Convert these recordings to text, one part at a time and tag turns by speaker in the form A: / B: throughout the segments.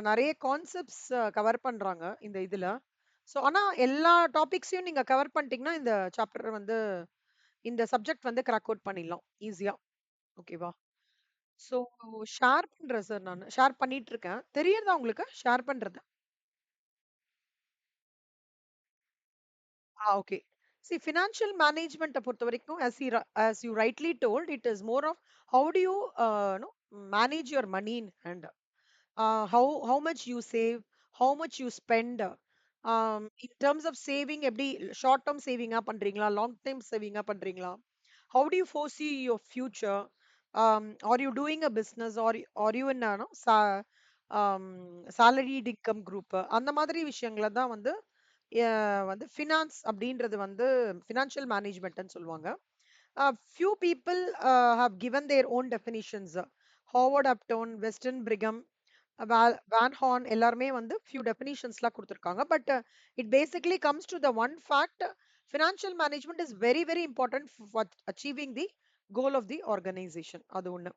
A: நெறைய concepts cover பண்றாங்க இந்த இதுல. ஸோ ஆனா எல்லா டாபிக்ஸையும் நீங்க கவர் பண்ணிட்டீங்கன்னா, இந்த சாப்டர் வந்து இந்த சப்ஜெக்ட் வந்து கிராக் அவுட் பண்ணிடலாம் ஈஸியா. ஓகேவா? ஸோ ஷேர் பண்றேன் சார் நானு. ஷேர் பண்ணிட்டு இருக்கேன். தெரியுதா உங்களுக்கு ஷேர் பண்றது? ஓகே. See, financial management பொறுத்தவரைக்கும், as you rightly told, it is more of how do you manage your money in hand. How much you save, how much you spend. In terms of saving, எப்படி short term சேவிங்கா பண்றீங்களா, long term சேவிங்கா பண்றீங்களா? How do you foresee your future? Are you doing a business, or are you in a no, salaried income group? அந்த மாதிரி விஷயங்களை தான் வந்து வந்து finance அப்படின்றது வந்து ஃபினான்ஷியல் மேனேஜ்மெண்ட்னு சொல்லுவாங்க. Few people have given their own definitions. Howard Upton, Weston Brigham, Van Horne எல்லாருமே வந்து few definitions-லாம் கொடுத்திருக்காங்க. But it basically comes to the one fact: financial management is very very important for achieving the goal of the organization. அது ஒண்ணு.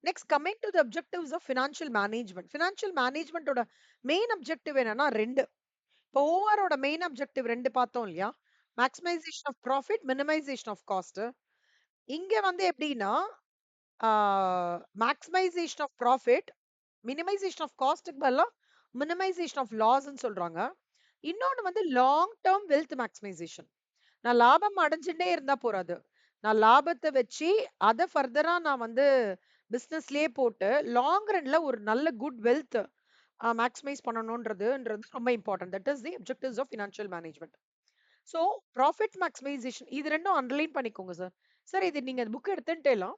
A: Next, coming to the objectives of financial management. Financial மேனேஜ்மெண்டோட main objective என்னன்னா ரெண்டு. இப்போ ஓவரோட main objective ரெண்டு பார்த்தோம் இல்லையா? Maximisation of profit, minimisation of cost. இங்க வந்து எப்படின்னா, maximisation of profit, minimisation of காஸ்ட்க்கு பதிலா மினிமைசேஷன் ஆஃப் லாஸ்ன்னு சொல்றாங்க. இன்னொன்னு வந்து லாங் டேர்ம் வெல்த் மேக்ஸிமைசேஷன். நான் லாபம் அடைஞ்சுட்டே இருந்தா போறாது. நான் லாபத்தை வச்சு அதை ஃபர்தரா நான் வந்து பிசினஸ்லயே போட்டு லாங் ரன்ல ஒரு நல்ல குட் வெல்த் மேக்ஸிமைஸ் பண்ணணும்ன்றதுன்றது ரொம்ப important. That is the objectives of financial management. So profit maximisation இது ரெண்டும் அண்டர்லைன் பண்ணிக்கோங்க சார். சார் இது நீங்க புக் எடுத்துட்டேலாம்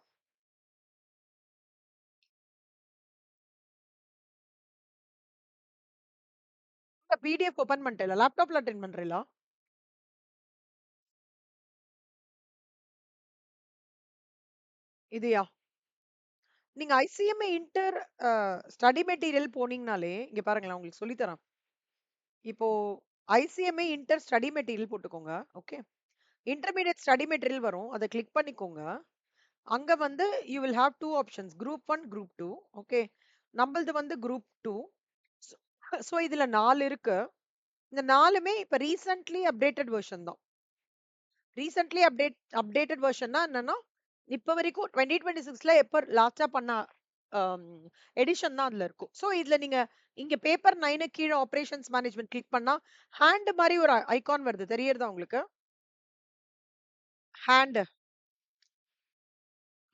A: பிடிஎஃப் ஓபன் பண்ணிட்டேல, லேப்டாப்ல அட்டென்ட் பண்றீங்களா? இதுயா? நீங்க ஐசிஎம்ஏ இன்டர் ஸ்டடி மெட்டீரியல் போனீங்கனாலே இங்க பாருங்களேன், உங்களுக்கு சொல்லி தரேன். இப்போ ஐசிஎம்ஏ இன்டர் ஸ்டடி மெட்டீரியல் போட்டுக்கோங்க. ஓகே. இன்டர்மீடியட் ஸ்டடி மெட்டீரியல் வரும். அதை கிளிக் பண்ணிக்கோங்க. அங்க வந்து you will have two options, group 1, group 2. Okay. நம்மளது வந்து குரூப் 2. ஸோ இதுல 4 இருக்கு. இந்த 4மே இப்ப ரீசென்ட்லி அப்டேட்டட் வெர்ஷன் தான். ரீசென்ட்லி அப்டேட்டட் வெர்ஷன்னா என்னன்னா, இப்ப வரைக்கும் 2026ல எப்ப லாஸ்டா பண்ண எடிஷன் தான் அதுல இருக்கும். ஸோ இதுல நீங்க இங்க பேப்பர் 9 கீழ ஆபரேஷன்ஸ் மேனேஜ்மெண்ட் கிளிக் பண்ணா ஹேண்ட் மாதிரி ஒரு ஐகான் வருது. தெரியுறதா உங்களுக்கு? ஹேண்ட்.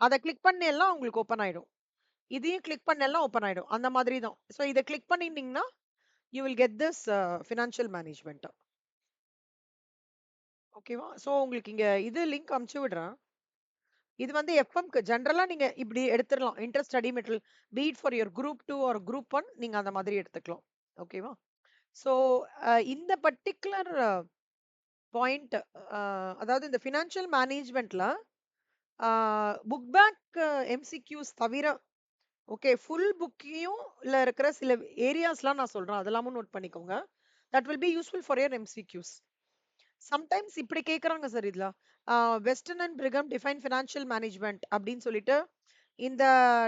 A: அத கிளிக் பண்ணேல்லாம் உங்களுக்கு ஓப்பன் ஆயிடும். இதையும் கிளிக் பண்ணேல்லாம் ஓப்பன் ஆயிடும். அந்த மாதிரி தான். ஸோ இத கிளிக் பண்ணிட்டீங்கன்னா you will get this financial management. ஓகேவா? ஸோ உங்களுக்கு இங்க இது லிங்க் அனுப்பிச்சு விடுறேன். இது வந்து எஃப்எம்க்கு ஜெனரலா நீங்க இப்படி எடுத்துடலாம். Inter study material beat for your group 2 or group 1 நீங்க அந்த மாதிரி எடுத்துக்கலாம். ஓகேவா? ஸோ இந்த பர்ட்டிகுலர் பாயிண்ட், அதாவது இந்த ஃபினான்ஷியல் மேனேஜ்மெண்ட்ல புக் பேக் எம்சிக்யூஸ் தவிர, ஓகே, ஃபுல் புக்கையும் இருக்கிற சில ஏரியாஸ்லாம் நான் சொல்றேன். அதெல்லாமும் நோட் பண்ணிக்கோங்க. That will be useful for your MCQs. Sometimes இப்படி கேக்குறாங்க சார் இதுல. Weston and Brigham define financial management அப்படின்னு சொல்லிட்டு இந்த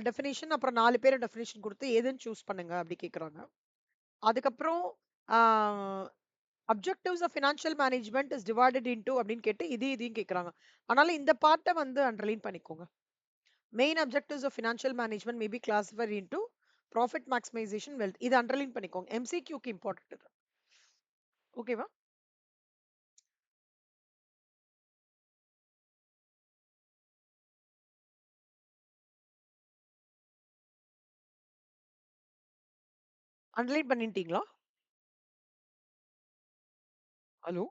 A: டெஃபினிஷன் அப்புறம் 4 பேர் டெஃபினிஷன் கொடுத்து எதுன்னு சூஸ் பண்ணுங்க அப்படி கேக்குறாங்க. அதுக்கப்புறம் objectives of financial management is divided into அப்படின்னு கேட்டு இதையும் கேக்குறாங்க. அதனால இந்த பார்ட்டை வந்து அண்டர்லைன் பண்ணிக்கோங்க. Main objectives of financial management may be classified into profit maximisation, wealth. இது அண்டர்லைன் பண்ணிக்கோங்க. எம்சிக்யூக்கு இம்பார்ட்டன்ட். ஓகேவா? அண்டர்லைன் பண்ணிட்டீங்களா? ஹலோ?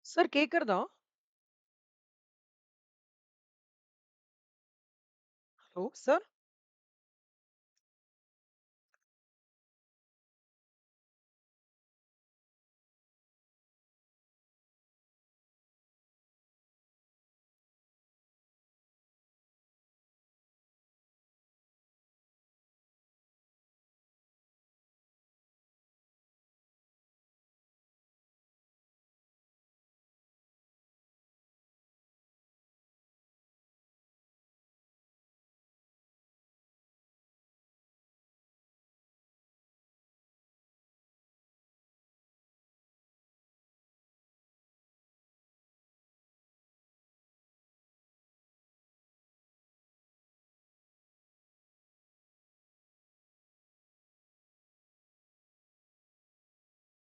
A: சார் கேக்குறதா? Hello sir?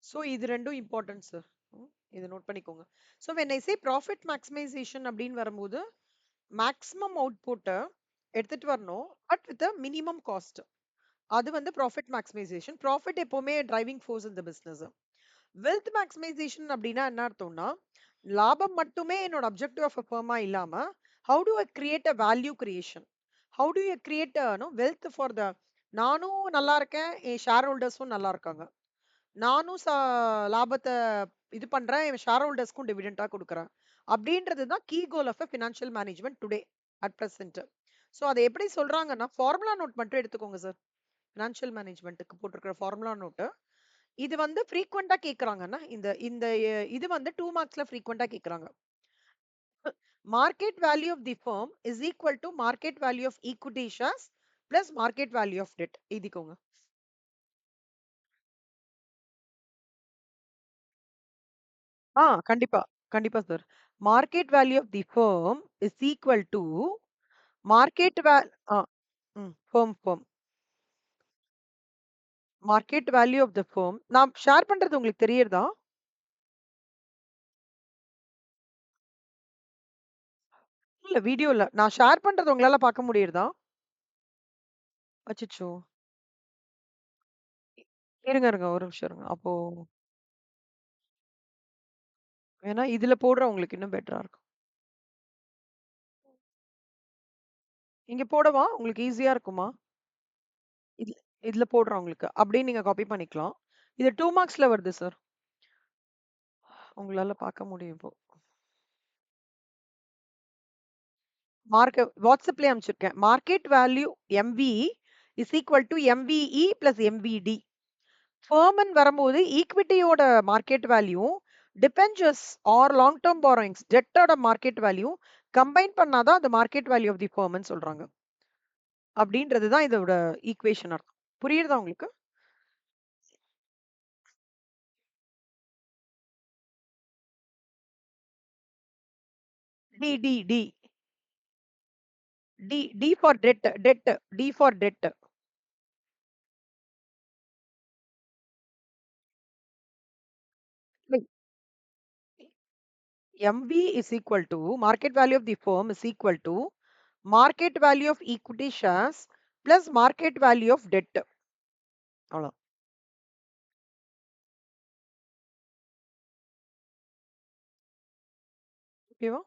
A: ஸோ இது ரெண்டும் இம்பார்ட்டன்ட் சார். இதை நோட் பண்ணிக்கோங்க. So when I say profit maximisation அப்படின்னு வரும்போது மேக்ஸிமம் அவுட்புட்டை எடுத்துட்டு வரணும், பட் வித் மினிமம் காஸ்ட். அது வந்து ப்ராஃபிட் மேக்ஸிமைசேஷன். ப்ராஃபிட் எப்பவுமே டிரைவிங் ஃபோர்ஸ் இந்த பிஸ்னஸ். வெல்த் மேக்ஸிமைசேஷன் அப்படின்னா என்ன அர்த்தம்னா, லாபம் மட்டுமே என்னோட அப்ஜெக்டிவ் ஆஃப் அ ஃபர்மா இல்லாம, how to I create a value creation, how to you create wealth for the, நானும் நல்லா இருக்கேன், என் ஷேர் ஹோல்டர்ஸும் நல்லா இருக்காங்க, நானும் லாபத்தை இது பண்றேன், என் ஷேர் ஹோல்டர்ஸ்க்கும் டிவிடெண்டா கொடுக்குறேன், அப்படின்றது தான் key goal of financial management today at present. So அதை எப்படி சொல்றாங்கன்னா, ஃபார்முலா நோட் மட்டும் எடுத்துக்கோங்க சார். ஃபினான்ஷியல் மேனேஜ்மெண்ட்டுக்கு போட்டிருக்கிற ஃபார்முலா நோட்டு இது வந்து ஃப்ரீக்வெண்டா கேக்குறாங்கன்னா, இந்த இந்த இது வந்து 2 மார்க்ஸ்ல ஃப்ரீக்வெண்டா கேக்குறாங்க. Market value of the firm is equal to market value of equity shares plus market value of debt. எழுதிக்கோங்க. கண்டிப்பா கண்டிப்பா sir. Market value of the firm is equal to market value firm firm market value of the firm. நான் share பண்றது உங்களுக்கு தெரியறதா? இல்ல வீடியோல நான் share பண்றது உங்களால பார்க்க முடியுறதா? அச்சச்சோ! இருங்க இருங்க ஒரு நிமிஷம் இருங்க. அப்போ வேணா இதுல போடுறேன், உங்களுக்கு இன்னும் பெட்டரா இருக்கும். இங்க போடவா? உங்களுக்கு ஈஸியா இருக்குமா? இதுல இதுல போடுறேன் உங்களுக்கு. அப்படியே நீங்க காப்பி பண்ணிக்கலாம். இது 2 மார்க்ஸ்ல வருது சார். உங்களால பார்க்க முடியும் இப்போ. வாட்ஸ்அப்லயே அனுப்பிச்சிருக்கேன். Market value MVE is equal to MVE plus MVD. ஃபர்ம்ன்னு வரும்போது ஈக்விட்டியோட market value, debentures or long term borrowings டெட்டோட மார்க்கெட் வேல்யூ கம்பைன் பண்ணாதான் அது மார்க்கெட் வேல்யூ ஆஃப் தி ஃபர்ம்ன்னு சொல்றாங்க. அப்படின்றது தான் இதோட ஈக்குவேஷன் அர்த்தம். புரியுறதா உங்களுக்கு? D D D D for debt, D for debt. Like MV is equal to market value of the firm is equal to market value of equity shares plus market value of debt. அவ்வளோ. ஓகேவா?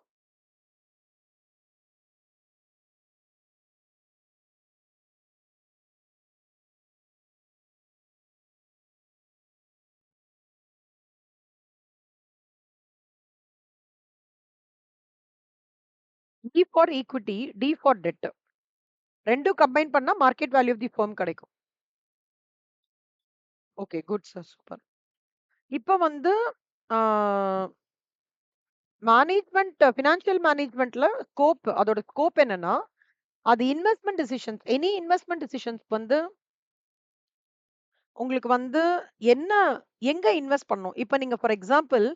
A: D for equity, D for debt. ரெண்டும் combine பண்ணா market value of the firm கிடைக்கும். Okay good sir, super. இப்போ வந்து management, financial மேனேஜ்மெண்ட்ல அதோட scope என்னன்னா, அது investment decisions, any investment decisions வந்து உங்களுக்கு வந்து என்ன, எங்க இன்வெஸ்ட் பண்ணணும்? இப்ப நீங்க ஃபார் எக்ஸாம்பிள்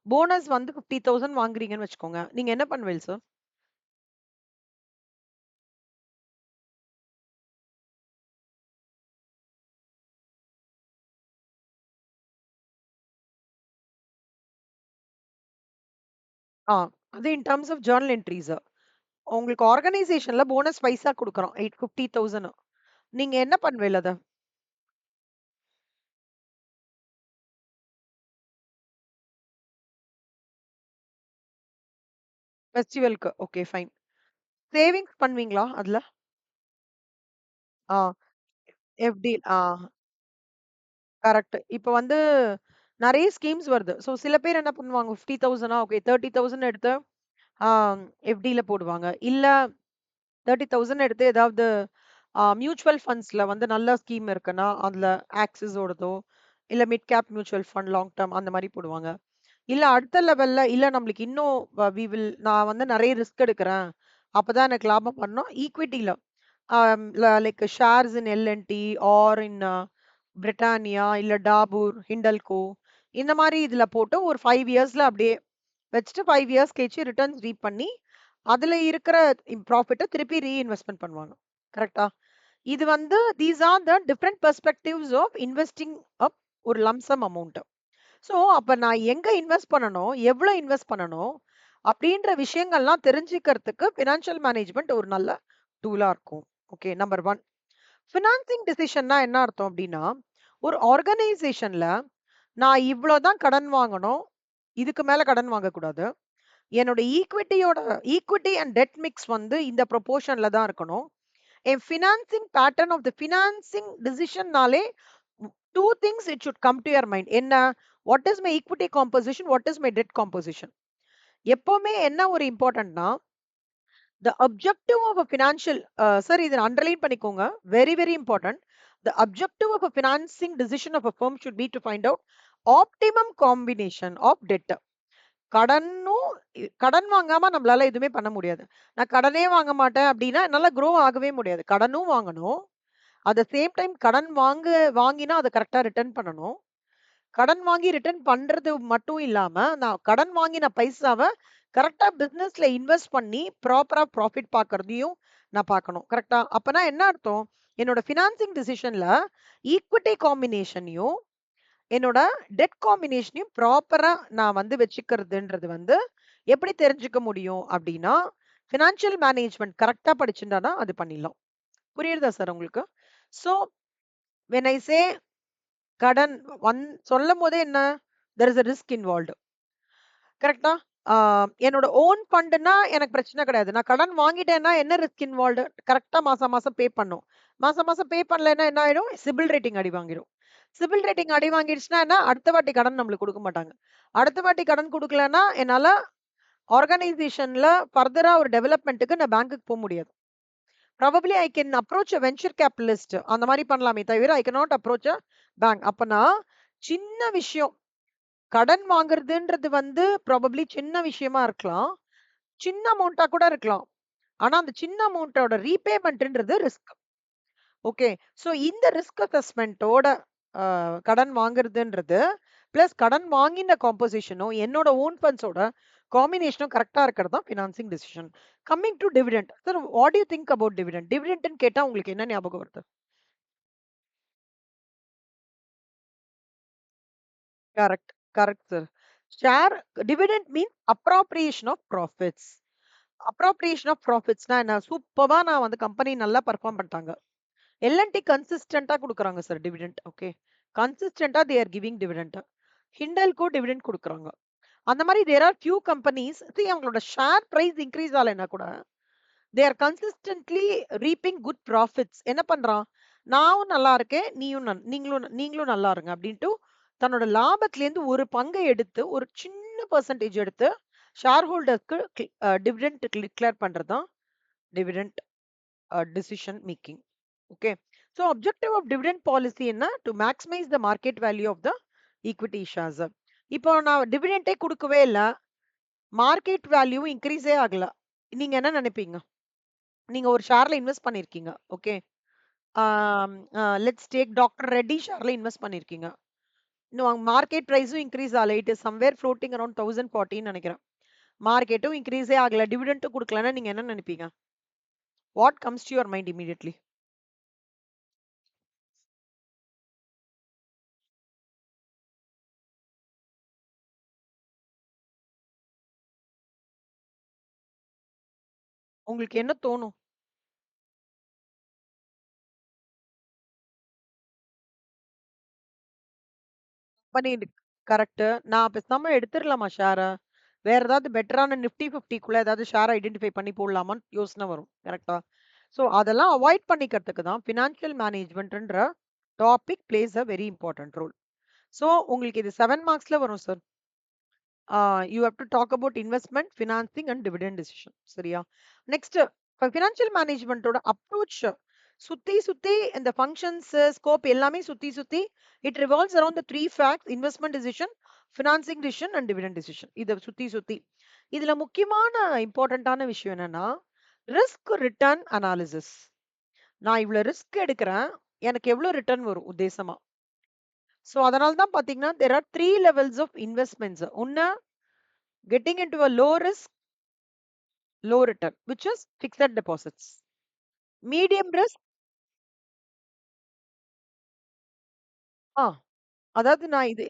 A: போனஸ் வந்து 50,000 வாங்குறீங்கன்னு வச்சுக்கோங்க. நீங்க என்ன பண்ணுவீங்க சார்? ஆ அது in terms of journal entries. உங்களுக்கு ஆர்கனைசேஷன்ல போனஸ் பைசா குடுக்குறோம். 50,000. நீங்க என்ன பண்ணுவீங்க அத? ஃபெஸ்டிவல்க்கு. Okay fine. சேவிங்ஸ் பண்ணுவீங்களா அதுல? ஆ எஃப்டி. கரெக்ட். இப்ப வந்து நெறைய ஸ்கீம்ஸ் வருது. சோ சில பேர் என்ன பண்ணுவாங்க, 50,000 ஓகே 30,000 எடுத்து ஆ எஃப்டில போடுவாங்க. இல்ல 30,000 எடுத்து ஏதாவது மியூச்சுவல் ஃபண்ட்ஸ்ல வந்து நல்ல ஸ்கீம் இருக்குன்னா, அதுல ஆக்சிஸோடதோ, இல்ல mid cap mutual fund long term அந்த மாரி போடுவாங்க. இல்ல அடுத்த லெவல்ல இல்ல நம்மளுக்கு இன்னும் நான் வந்து நெறைய ரிஸ்க் எடுக்கிறேன். அப்பதான் எனக்கு லாபம் வரணும். ஈக்விட்டில like shares in L and T or in Britannia, இல்ல டாபூர், ஹிண்டல்கோ இந்த மாரி இதுல போட்டு ஒரு 5 இயர்ஸ்ல அப்படியே வச்சுட்டு 5 இயர்ஸ் கழிச்சு ரிட்டர்ன்ஸ் ரீப் பண்ணி, அதுல இருக்கிற ப்ராஃபிட்ட திருப்பி ரீஇன்வெஸ்ட்மென்ட் பண்ணுவாங்க. கரெக்ட்டா? இது வந்து these are the different perspectives of investing up ஒரு லம்ப் சம் அமௌண்ட். ஸோ அப்ப நான் எங்க இன்வெஸ்ட் பண்ணணும், எவ்வளோ இன்வெஸ்ட் பண்ணணும் அப்படின்ற விஷயங்கள்லாம் தெரிஞ்சுக்கிறதுக்கு ஃபினான்ஷியல் மேனேஜ்மென்ட் ஒரு நல்ல டூலா இருக்கும். ஓகே. நம்பர் 1. ஃபினான்சிங் டிசிஷன்னா என்ன அர்த்தம் அப்படின்னா, ஒரு ஆர்கனைசேஷன்ல நான் இவ்வளோ தான் கடன் வாங்கணும். இதுக்கு மேல கடன் வாங்கக்கூடாது. என்னோட ஈக்விட்டி அண்ட் டெட் மிக்ஸ் வந்து இந்த ப்ரொபோர்ஷன்ல தான் இருக்கணும். என் financing pattern of the financing டிசிஷன்னாலே 2 things it should come to your mind. என்ன? What is my equity composition? What is my debt composition? எப்பவுமே என்ன ஒரு இம்பார்ட்டன்ட்னா, the objective of a financial sir இத அண்டர்லைன் பண்ணிக்கோங்க. Very, very important. The objective of a financing decision of a firm should be to find out optimum combination of debt. கடனும் கடன் வாங்காம நம்மளால எதுவுமே பண்ண முடியாது. நான் கடனே வாங்க மாட்டேன் அப்டின்னா, என்னால குரோ ஆகவே முடியாது. கடனும் வாங்கணும். அட் த சேம் டைம் கடன் வாங்கினா அத கரெக்ட்டா ரிட்டர்ன் பண்ணணும். கடன் வாங்கி ரிட்டர்ன் பண்றது மட்டும் இல்லாம, நான் கடன் வாங்கின பைசாவ கரெக்ட்டா பிசினஸ்ல இன்வெஸ்ட் பண்ணி ப்ராப்பரா ப்ராஃபிட் பார்க்கறதையும் நான் பார்க்கணும். கரெக்ட்டா? அப்பன்னா என்ன அர்த்தம்? என்னோட ஃபினான்சிங் டிசிஷன்ல ஈக்விட்டி காம்பினேஷனையும், என்னோட டெட் காம்பினேஷனையும் ப்ராப்பரா நான் வந்து வச்சுக்கிறதுன்றது வந்து எப்படி தெரிஞ்சுக்க முடியும் அப்டின்னா, ஃபினான்ஷியல் மேனேஜ்மென்ட் கரெக்ட்டா படிச்சிருந்தா அது பண்ணிடலாம். புரியுதா சார் உங்களுக்கு? ஸோ வென் ஐ சே கடன் வந் சொல்லும்போதே என்ன? There is a risk involved. கரெக்ட்டா? ஆ என்னோட ஓன் ஃபண்டுன்னா எனக்கு பிரச்சனை கிடையாது. நான் கடன் வாங்கிட்டேன்னா என்ன ரிஸ்க் இன்வால்வ்ட்? கரெக்ட்டா மாசம் மாசம் பே பண்ணணும். மாசம் மாசம் பே பண்ணலன்னா என்ன ஆயிடும்? சிபில் ரேட்டிங் அடி வாங்கிரும். சிபில் ரேட்டிங் அடி வாங்கிடுச்சுன்னா என்ன? அடுத்த வாட்டி கடன் நம்மளுக்கு குடுக்க மாட்டாங்க. அடுத்த வாட்டி கடன் குடுக்கலன்னா, என்னால ஆர்கனைசேஷன்ல ஃபர்தரா ஒரு டெவலப்மென்ட்க்கு நான் பேங்க்குக்கு முடியாது. Probably I can approach a venture capitalist அந்த மாரி பண்ணலாமே தவிர, I cannot approach a bank. அப்பன்னா சின்ன விஷயம். கடன் வாங்குறதுன்றது வந்து ப்ராபபிலி சின்ன விஷயமா இருக்கலாம். சின்ன அமௌண்ட்டா கூட இருக்கலாம். ஆனா, அந்த சின்ன அமௌண்ட்டோட ரீபேமெண்ட்ன்றது ரிஸ்க். ஓகே. ஸோ இந்த ரிஸ்க் அசஸ்மென்ட்டோட கடன் வாங்குறதுன்றது, பிளஸ் கடன் வாங்கின காம்போசிஷனும், என்னோட ஓன் ஃபண்ட்ஸோட காம்பினேஷனும் கரெக்ட்டா இருக்கிறது தான் financing decision. Coming to dividend. Sir what do you think about dividend? டிவிடெண்ட்ன்னு கேட்டா உங்களுக்கு என்ன ஞாபகம் வருது? Correct. Correct sir. Share dividend means appropriation of profits. Appropriation of புராஃபிட்ஸ்னா என்ன? சூப்பர்பா நான் வந்து கம்பெனி நல்லா பெர்ஃபார்ம் பண்ணிட்டாங்க. எல்&டி கன்சிஸ்டன்ட்டா குடுக்குறாங்க சார் டிவிடெண்ட். ஓகே. கன்சிஸ்டன்ட்டா they are giving dividend. Hindalco dividend குடுக்குறாங்க. அந்த மாரி தேர் ஆர் ஃபியூ கம்பெனிஸ் அவங்களோட ஷேர் பிரைஸ் இன்கிரீஸ் ஆகலைன்னா கூட, they are consistently reaping good profits. என்ன பண்றான்? நானும் நல்லா இருக்கேன். நீங்களும் நல்லா இருங்க அப்டின்ட்டு தன்னோட லாபத்திலேருந்து ஒரு பங்கை எடுத்து, ஒரு சின்ன பெர்சன்டேஜ் எடுத்து ஷேர் ஹோல்டர்ஸ்க்கு டிவிடெண்ட் டிக்ளேர் பண்றது தான் dividend decision making. Okay. So objective of dividend policy என்ன? To maximize the market value of the equity shares. இப்போ நான் டிவிடெண்டே குடுக்கவே இல்ல. மார்க்கெட் வேல்யூ இன்கிரீஸே ஆகல. நீங்க என்ன நினைப்பீங்க? நீங்க ஒரு ஷேர்ல இன்வெஸ்ட் பண்ணியிருக்கீங்க. Okay. Um let's take doctor Reddy ஷேர்ல இன்வெஸ்ட் பண்ணியிருக்கீங்க. இன்னும் மார்க்கெட் பிரைஸும் இன்கிரீஸ் ஆகல. It is somewhere floating around 1040 நினைக்கிறேன். மார்க்கெட்டும் இன்கிரீஸே ஆகல. டிவிடெண்டும் குடுக்கலன்னா நீங்க என்ன நினைப்பீங்க? What comes to your mind immediately? உங்களுக்கு என்ன தோணும்? பண்ணிடு கரெக்ட்டு. நான் பேசாம எடுத்துரலாமா ஷேர? வேற ஏதாவது பெட்டரான நிஃப்டி 50க்குள்ள ஏதாவது ஷேர் ஐடென்டிஃபை பண்ணி போடலாமான்னு யோசனை வரும். கரெக்ட்டா? ஸோ அதெல்லாம் அவாய்ட் பண்ணிக்கிறதுக்கு தான் ஃபினான்ஷியல் மேனேஜ்மென்ட்ன்ற topic plays a very important role. So உங்களுக்கு இது 7 மார்க்ஸ்ல வரும் sir. You have to talk about investment, financing and dividend decision. சரியா? நெக்ஸ்ட் ஃபினான்ஷியல் மேனேஜ்மென்ட்டோட அப்ரோச் சுத்தி சுத்தி இந்த ஃபங்ஷன்ஸ், ஸ்கோப் எல்லாமே சுத்தி சுத்தி it revolves around the 3 facts investment decision, financing decision and dividend decision. இத சுத்தி சுத்தி. இதுல முக்கியமான இம்பார்ட்டன்ட்டான விஷயம் என்னன்னா, ரிஸ்க் ரிட்டர்ன் அனாலிசிஸ். நான் இவ்ளோ ரிஸ்க் எடுக்கிறேன். எனக்கு எவ்ளோ ரிட்டர்ன் வரும் உத்தேசமா? ஸோ அதனால தான் பார்த்தீங்கன்னா, there are 3 levels of investments. ஒண்ணு getting into a low risk, low return, which is fixed deposits. Medium risk, ஆ அதாவது நான் இது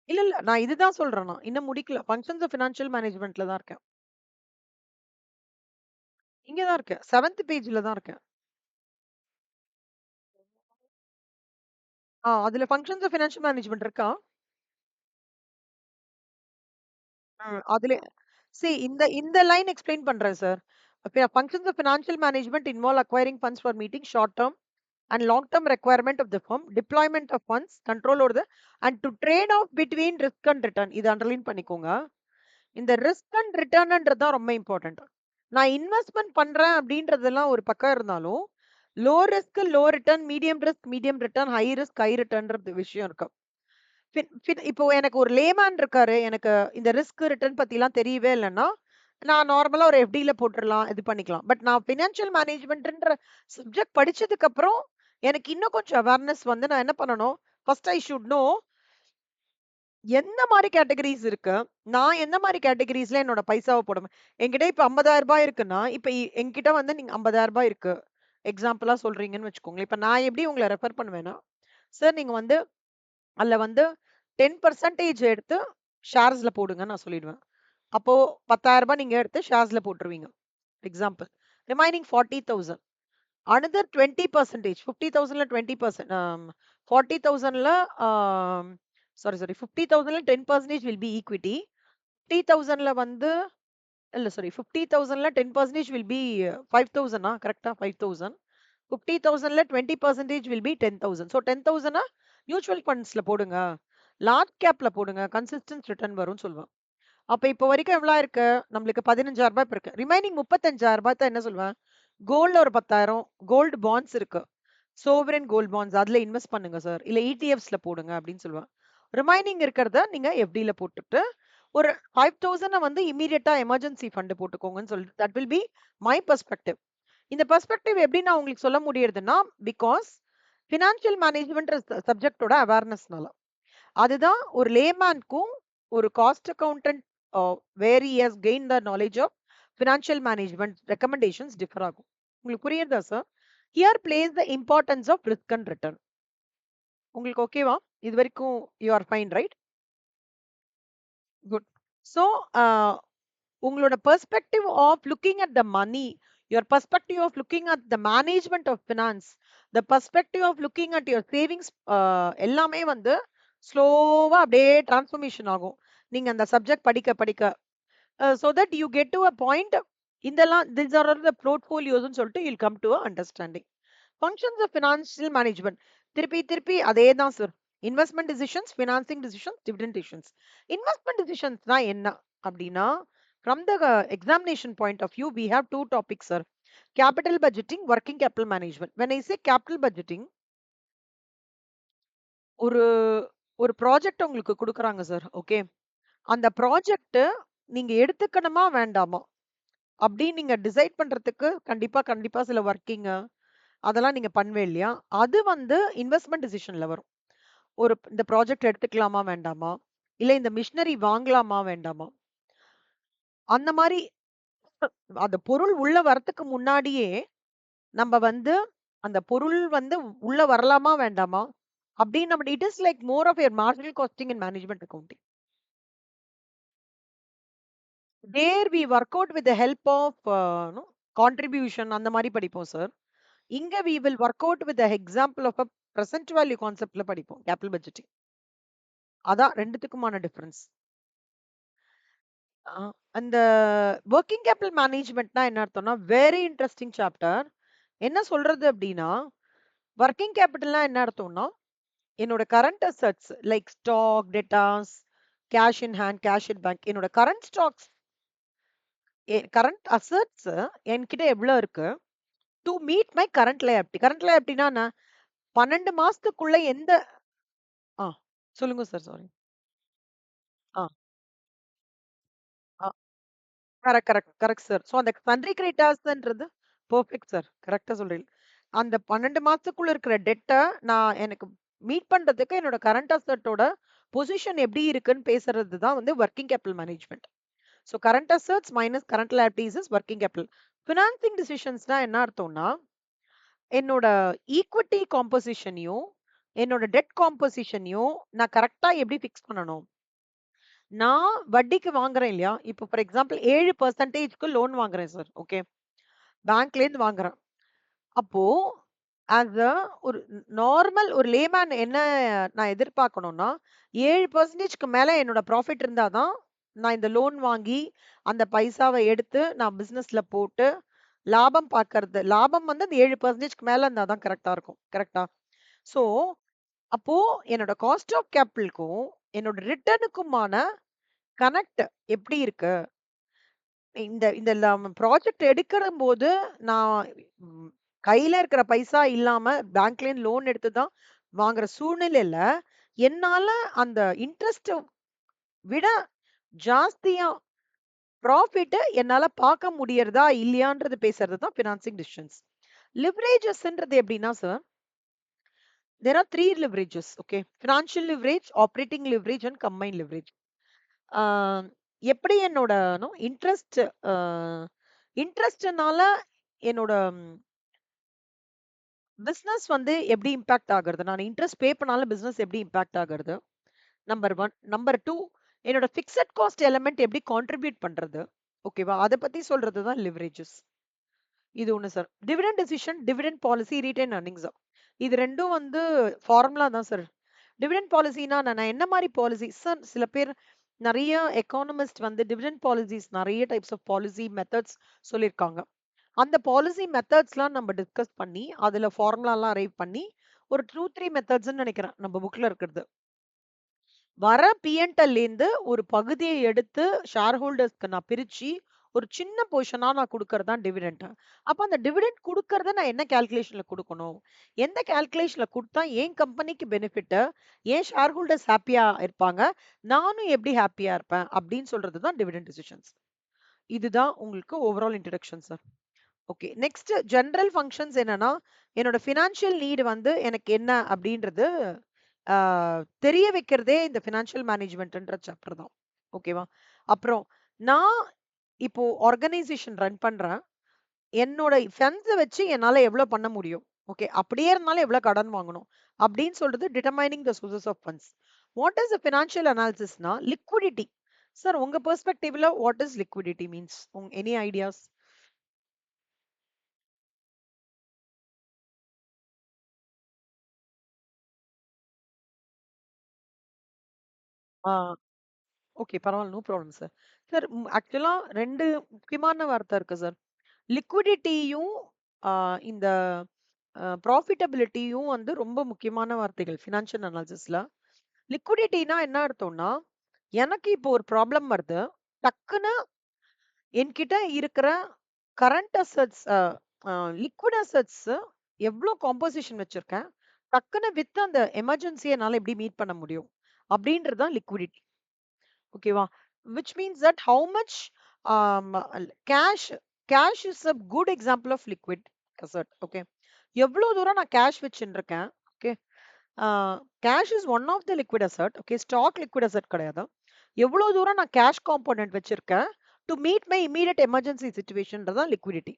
A: இல்ல, இல்ல. நான் இதுதான் சொல்றேன் நான். இன்னும் முடிக்கல. ஃபங்ஷன்ஸ் ஆஃப் ஃபினான்ஷியல் மேனேஜ்மென்ட்ல தான் இருக்கேன். இங்க தான் இருக்கேன். 7த் பேஜ்ல தான் இருக்கேன். அதுல ஃபங்ஷன்ஸ் ஆஃப் ஃபினான்ஷியல் மேனேஜ்மென்ட் இருக்கா? அதுல இந்த லைன் எக்ஸ்பிளைன் பண்றேன் sir. Functions of financial management involve acquiring funds for meeting short term and long term requirement of the firm, deployment of funds, control over and to trade off between risk and return. இத underline பண்ணிக்கோங்க. இந்த risk and ரிட்டர்ன்ன்றது தான் ரொம்ப important. நான் investment பண்றேன் அப்படின்றதெல்லாம் ஒரு பக்கம் இருந்தாலும், low risk, low return, medium risk, medium return, high risk, high ரிட்டர்ன்றது விஷயம் இருக்கு. இப்போ எனக்கு ஒரு லேமேன் இருக்காரு. எனக்கு இந்த ரிஸ்க் ரிட்டர்ன் பத்திலாம் தெரியவே இல்லன்னா, நான் நார்மலா ஒரு எஃப்டில போட்டுறலாம். இது பண்ணிக்கலாம். பட் நான் ஃபினான்ஷியல் மேனேஜ்மென்ட்ன்ற சப்ஜெக்ட் படிச்சதுக்கு அப்புறம், எனக்கு இன்னும் கொஞ்சம் அவேர்னஸ் வந்து நான் என்ன பண்ணணும்? ஃபர்ஸ்ட் ஐ ஷுட் நோ எந்த மாரி கேட்டகரீஸ் இருக்கு? நான் எந்த மாரி கேட்டகரீஸ்ல என்னோட பைசாவ போடுவேன்? என்கிட்ட இப்ப ரூ. 50,000 இருக்குன்னா, இப்ப என்கிட்ட வந்து நீங்க ரூ. 50,000 இருக்கு. எக்ஸாம்பிளா சொல்றீங்கன்னு வச்சுக்கோங்களேன். இப்ப நான் எப்படி உங்கள ரெஃபர் பண்ணுவேன்னா, சார் நீங்க வந்து அதுல வந்து 10% எடுத்து ஷேர்ஸ்ல போடுங்கன்னு நான் சொல்லிடுவேன். அப்போ ரூ. 10,000 நீங்க எடுத்து ஷேர்ஸ்ல போட்டுருவீங்க. எக்ஸாம்பிள். ரிமைனிங் 40,000 அனதர் 20% 50,000ல 20% 40,000ல சாரி 50,000ல 10% வில் பி ஈக்விட்டி. 50,000ல வந்து இல்ல சாரி 50,000ல 10% வில் பி 5,000 கரெக்ட்டா 5,000. 50,000ல 20% வில் பி 10,000. ஸோ 10,000 மியூச்சுவல் ஃபண்ட்ஸ்ல போடுங்க. லார்ஜ் கேப்ல போடுங்க. கன்சிஸ்டன்ட் ரிட்டர்ன் வரும்னு சொல்லுவேன். அப்ப இப்போ வரைக்கும் எவ்வளோ இருக்கு? நம்மளுக்கு ரூ. 15,000 இப்ப இருக்கு. ரிமைனிங் ரூ. 35,000 தான் என்ன சொல்லுவேன்? கோல்ட்ல ஒரு 10,000 கோல்ட் பாண்ட்ஸ் இருக்கு. சோவரென் கோல்ட் பாண்ட்ஸ் அதுல இன்வெஸ்ட் பண்ணுங்க சார். இல்ல இடிஎஃப்ஸ்ல போடுங்க அப்படின்னு சொல்லுவேன். ரிமைனிங் இருக்கிறத நீங்க எஃப்டில போட்டுட்டு ஒரு 5,000 வந்து இம்மீடியட்டா எமர்ஜென்சி ஃபண்ட் போட்டுக்கோங்கன்னு சொல்லிட்டு that will be my perspective. இந்த பெர்ஸ்பெக்டிவ் எப்படி நான் உங்களுக்கு சொல்ல முடியறதுன்னா, பிகாஸ் ஃபினான்ஷியல் மேனேஜ்மெண்ட் சப்ஜெக்ட்டோட அவேர்னஸ்னால. அதுதான் ஒரு லேமேனுக்கும் ஒரு cost accountant where he has gain the knowledge of financial management recommendations differ ஆகும். உங்களுக்கு புரியுதா sir? Here plays the importance of risk and return. உங்களுக்கு ஓகேவா? இது வரைக்கும் you are fine right? Good. So உங்களோட perspective of looking at the money, your perspective of looking at the management of finance, the perspective of looking at your savings எல்லாமே வந்து ஸ்லோவா அப்படியே transformation ஆகும். நீங்க அந்த சப்ஜெக்ட் படிக்க படிக்க. So that you get to a point இதெல்லாம் these are all the portfolios ன்னு சொல்லிட்டு you'll come to a understanding. Functions of financial management திருப்பி திருப்பி அதே தான் sir. Investment decisions, financing decisions, dividend decisions. Investment டிசிஷன்ஸ்னா என்ன அப்படின்னா, from the examination point of view we have two topics sir. Capital budgeting, working capital management. When I say capital budgeting, ஒரு ஒரு project உங்களுக்கு கொடுக்குறாங்க சார். ஓகே, அந்த project நீங்க எடுத்துக்கணுமா வேண்டாமா அப்படின்னு நீங்க டிசைட் பண்றதுக்கு கண்டிப்பா கண்டிப்பா சில ஒர்க்கிங் அதெல்லாம் நீங்க பண்ணுவே இல்லையா? அது வந்து இன்வெஸ்ட்மெண்ட் டிசிஷன்ல வரும். இந்த ப்ராஜெக்ட் எடுத்துக்கலாமா வேண்டாமா? இல்ல இந்த மிஷினரி வாங்கலாமா வேண்டாமா? அந்த மாரி அந்த பொருள் உள்ள வரத்துக்கு முன்னாடியே நம்ம வந்து அந்த பொருள் வந்து உள்ள வரலாமா வேண்டாமா? அப்படின்னு நம்ம it is like more of your marginal costing and management accounting. There we work out with the help of contribution அந்த மாரி படிப்போம் சார். இங்க we will work out with the example of a present value கான்செப்ட்ல படிப்போம். Capital budgeting. அதான் 2த்துக்குமான difference. ஆ அந்த working capital மேனேஜ்மென்ட்னா என்ன அர்த்தம்னா, வெரி இன்ட்ரஸ்டிங் சாப்டர். என்ன சொல்றது அப்டின்னா, வொர்க்கிங் கேபிட்டல்னா என்ன அர்த்தம்னா, என்னோட current assets like stock, debtors, cash in hand, cash in bank என்னோட கரண்ட் ஸ்டாக்ஸ் கரண்ட் அசெட்ஸ் என்கிட்ட எவ்ளோ இருக்கு? To meet my current liability. Current லயபிலிட்டினா என்ன? 12 மாசத்துக்குள்ள எந்த ஆ சொல்லுங்க சார். சாரி. ஆ, ஆ. Correct, correct, correct sir. So அந்த சன்ரி கிரெடிட்டார்ஸ்ன்றது பெர்ஃபெக்ட் சார். கரெக்ட்டா சொல்றீங்க. அந்த 12 மாசத்துக்குள்ள இருக்கிற டெட்ட நான் எனக்கு மீட் பண்றதுக்கு என்னோட கரண்ட் அசெட்டோட பொசிஷன் எப்படி இருக்குன்னு பேசுறது தான் வந்து working capital management. So current assets minus current liabilities is working capital. Financing டிசிஷன்ஸ்னா என்ன அர்த்தம்னா, என்னோட ஈக்விட்டி காம்போசிஷனையும், என்னோட டெட் காம்போசிஷனையும் நான் கரெக்ட்டா எப்படி ஃபிக்ஸ் பண்ணணும்? நான் வட்டிக்கு வாங்குறேன் இல்லையா? இப்போ ஃபார் எக்ஸாம்பிள் 7%க்கு லோன் வாங்குறேன் சார். ஓகே. பேங்க்லேருந்து வாங்குறேன். அப்போ ஆஸ் அ ஒரு நார்மல் ஒரு லேமேன் என்ன நான் எதிர்பார்க்கணும்னா, 7%க்கு மேல என்னோட ப்ராஃபிட் இருந்தா தான், நான் இந்த லோன் வாங்கி, அந்த பைசாவ எடுத்து நான் பிசினஸ்ல போட்டு, லாபம் பார்க்கறது. லாபம் வந்து அந்த 7%க்கு மேல இருந்தா தான் கரெக்ட்டா இருக்கும். கரெக்ட்டா? ஸோ, அப்போ என்னோட காஸ்ட் ஆஃப் கேபிட்டலுக்கும், என்னோட ரிட்டர்னுக்குமான கனெக்ட் எப்படி இருக்கு? இந்த இந்த ப்ராஜெக்ட் எடுக்கிறம்போது, நான் ம் கையில இருக்கிற பைசா இல்லாம பேங்க்லேருந்து லோன் எடுத்து தான் வாங்குற சூழ்நிலையில, என்னால அந்த இன்ட்ரெஸ்ட்ட விட ஜாஸ்தியா ப்ராஃபிட்ட என்னால பார்க்க முடியறதா? இல்லையான்றது பேசுறது தான் ஃபினான்சிங் டிசிஷன்ஸ். லிவரேஜஸ்ன்றது எப்படின்னா sir, there are 3 leverages. Okay. Financial leverage, operating leverage and combined leverage. ஆ எப்படி என்னோட இன்ட்ரெஸ்ட் அ இன்ட்ரெஸ்ட்னால என்னோட பிசினஸ் வந்து எப்படி இம்பாக்ட் ஆகுறது? நான் இன்ட்ரெஸ்ட் பே பண்ணாலும் பிசினஸ் எப்படி இம்பாக்ட் ஆகுறது? நம்பர் 1. நம்பர் 2 என்னோட பிக்ஸட் காஸ்ட் எலிமெண்ட் எப்படி கான்ட்ரிபியூட் பண்றது? ஓகேவா? அத பத்தி சொல்றது தான் லிவரேஜஸ். இது ஒண்ணு sir. Dividend decision, dividend policy, retain earnings. இது 2ம் வந்து ஃபார்முலா தான் சார். டிவிடெண்ட் பாலிசினா நான் என்ன மாரி பாலிசி சார் சில பேர் நெறைய எக்கானமிஸ்ட் வந்து டிவிடெண்ட் பாலிசிஸ் நெறைய டைப்ஸ் ஆஃப் பாலிசி மெத்தட்ஸ் சொல்லியிருக்காங்க. அந்த பாலிசி மெத்தட்ஸ்லாம் நம்ம டிஸ்கஸ் பண்ணி, அதுல ஃபார்முலாலாம் அரைவ் பண்ணி, ஒரு 2, 3 மெத்தட்ஸ்ன்னு நெனைக்கிறேன். நம்ம புக்ல இருக்கிறது. வர P&Lலேருந்து ஒரு பகுதிய எடுத்து ஷேர் ஹோல்டர்ஸ்க்கு நான் பிரிச்சு, ஒரு சின்ன போர்ஷனா நான் குடுக்கறது தான் டிவிடெண்ட். அப்ப அந்த டிவிடெண்ட் குடுக்கறத நான் என்ன கால்குலேஷன்ல குடுக்கணும்? எந்த கால்குலேஷன்ல குடுத்தா என் கம்பெனிக்கு பெனிஃபிட், என் ஷேர் ஹோல்டர்ஸ் ஹேப்பியா இருப்பாங்க, நானும் எப்படி ஹேப்பியா இருப்பேன் அப்படின்னு சொல்றது தான் டிவிடெண்ட் டிசிஷன்ஸ். இதுதான் உங்களுக்கு overall introduction sir. Okay. Next general functions என்னன்னா, என்னோட ஃபினான்ஷியல் நீட் வந்து எனக்கு என்ன அப்படின்றது ஆ தெரிய வைக்கிறதே இந்த ஃபினான்ஷியல் மேனேஜ்மென்ட்ன்ற சாப்டர் தான். ஓகேவா? அப்புறம் நான் இப்போ ஆர்கனைசேஷன் ரன் பண்றேன். என்னோட ஃபண்ட்ஸ வச்சு என்னால எவ்வளோ பண்ண முடியும்? ஓகே. அப்படியே இருந்தாலும் எவ்வளோ கடன் வாங்கணும்? அப்படின்னு சொல்றது determining the sources of funds. What is the financial அனாலிசிஸ்னா லிக்விடிட்டி. சார் உங்க பெர்ஸ்பெக்டிவ்ல what is liquidity means? Any ideas? ஆ. ஓகே. பரவால்ல. No problem sir. சார் ஆக்சுவலா 2 முக்கியமான வார்த்தை இருக்கு சார். லிக்விடிட்டியும் ஆ இந்த ப்ராஃபிட்டபிலிட்டியும் வந்து ரொம்ப முக்கியமான வார்த்தைகள் ஃபினான்ஷியல் அனாலிசிஸ்ல. லிக்விடிட்டினா என்ன அர்த்தம்னா, எனக்கு இப்போ ஒரு ப்ராப்ளம் வருது. டக்குன்னு என்கிட்ட இருக்கிற கரண்ட் அசெட்ஸ் லிக்விட் அசெட்ஸ் எவ்ளோ காம்போசிஷன் வச்சிருக்கேன். டக்குன்னு வித் அந்த எமர்ஜென்சிய என்னால எப்படி மீட் பண்ண முடியும்? அப்படின்றது தான் லிக்விடிட்டி. ஓகேவா? which means that how much um, cash cash is a good example of liquid asset. Okay. எவ்வளவு தூரம் நான் கேஷ் வச்சுட்டு இருக்கேன். Okay. Cash is one of the liquid asset. Okay. Stock liquid asset கிடையாது. எவ்வளவு தூரம் நான் கேஷ் காம்போனன்ட் வச்சிருக்கேன் to meet my immediate emergency சுச்சுவேஷன்ன்றதான் லிக்விடிட்டி.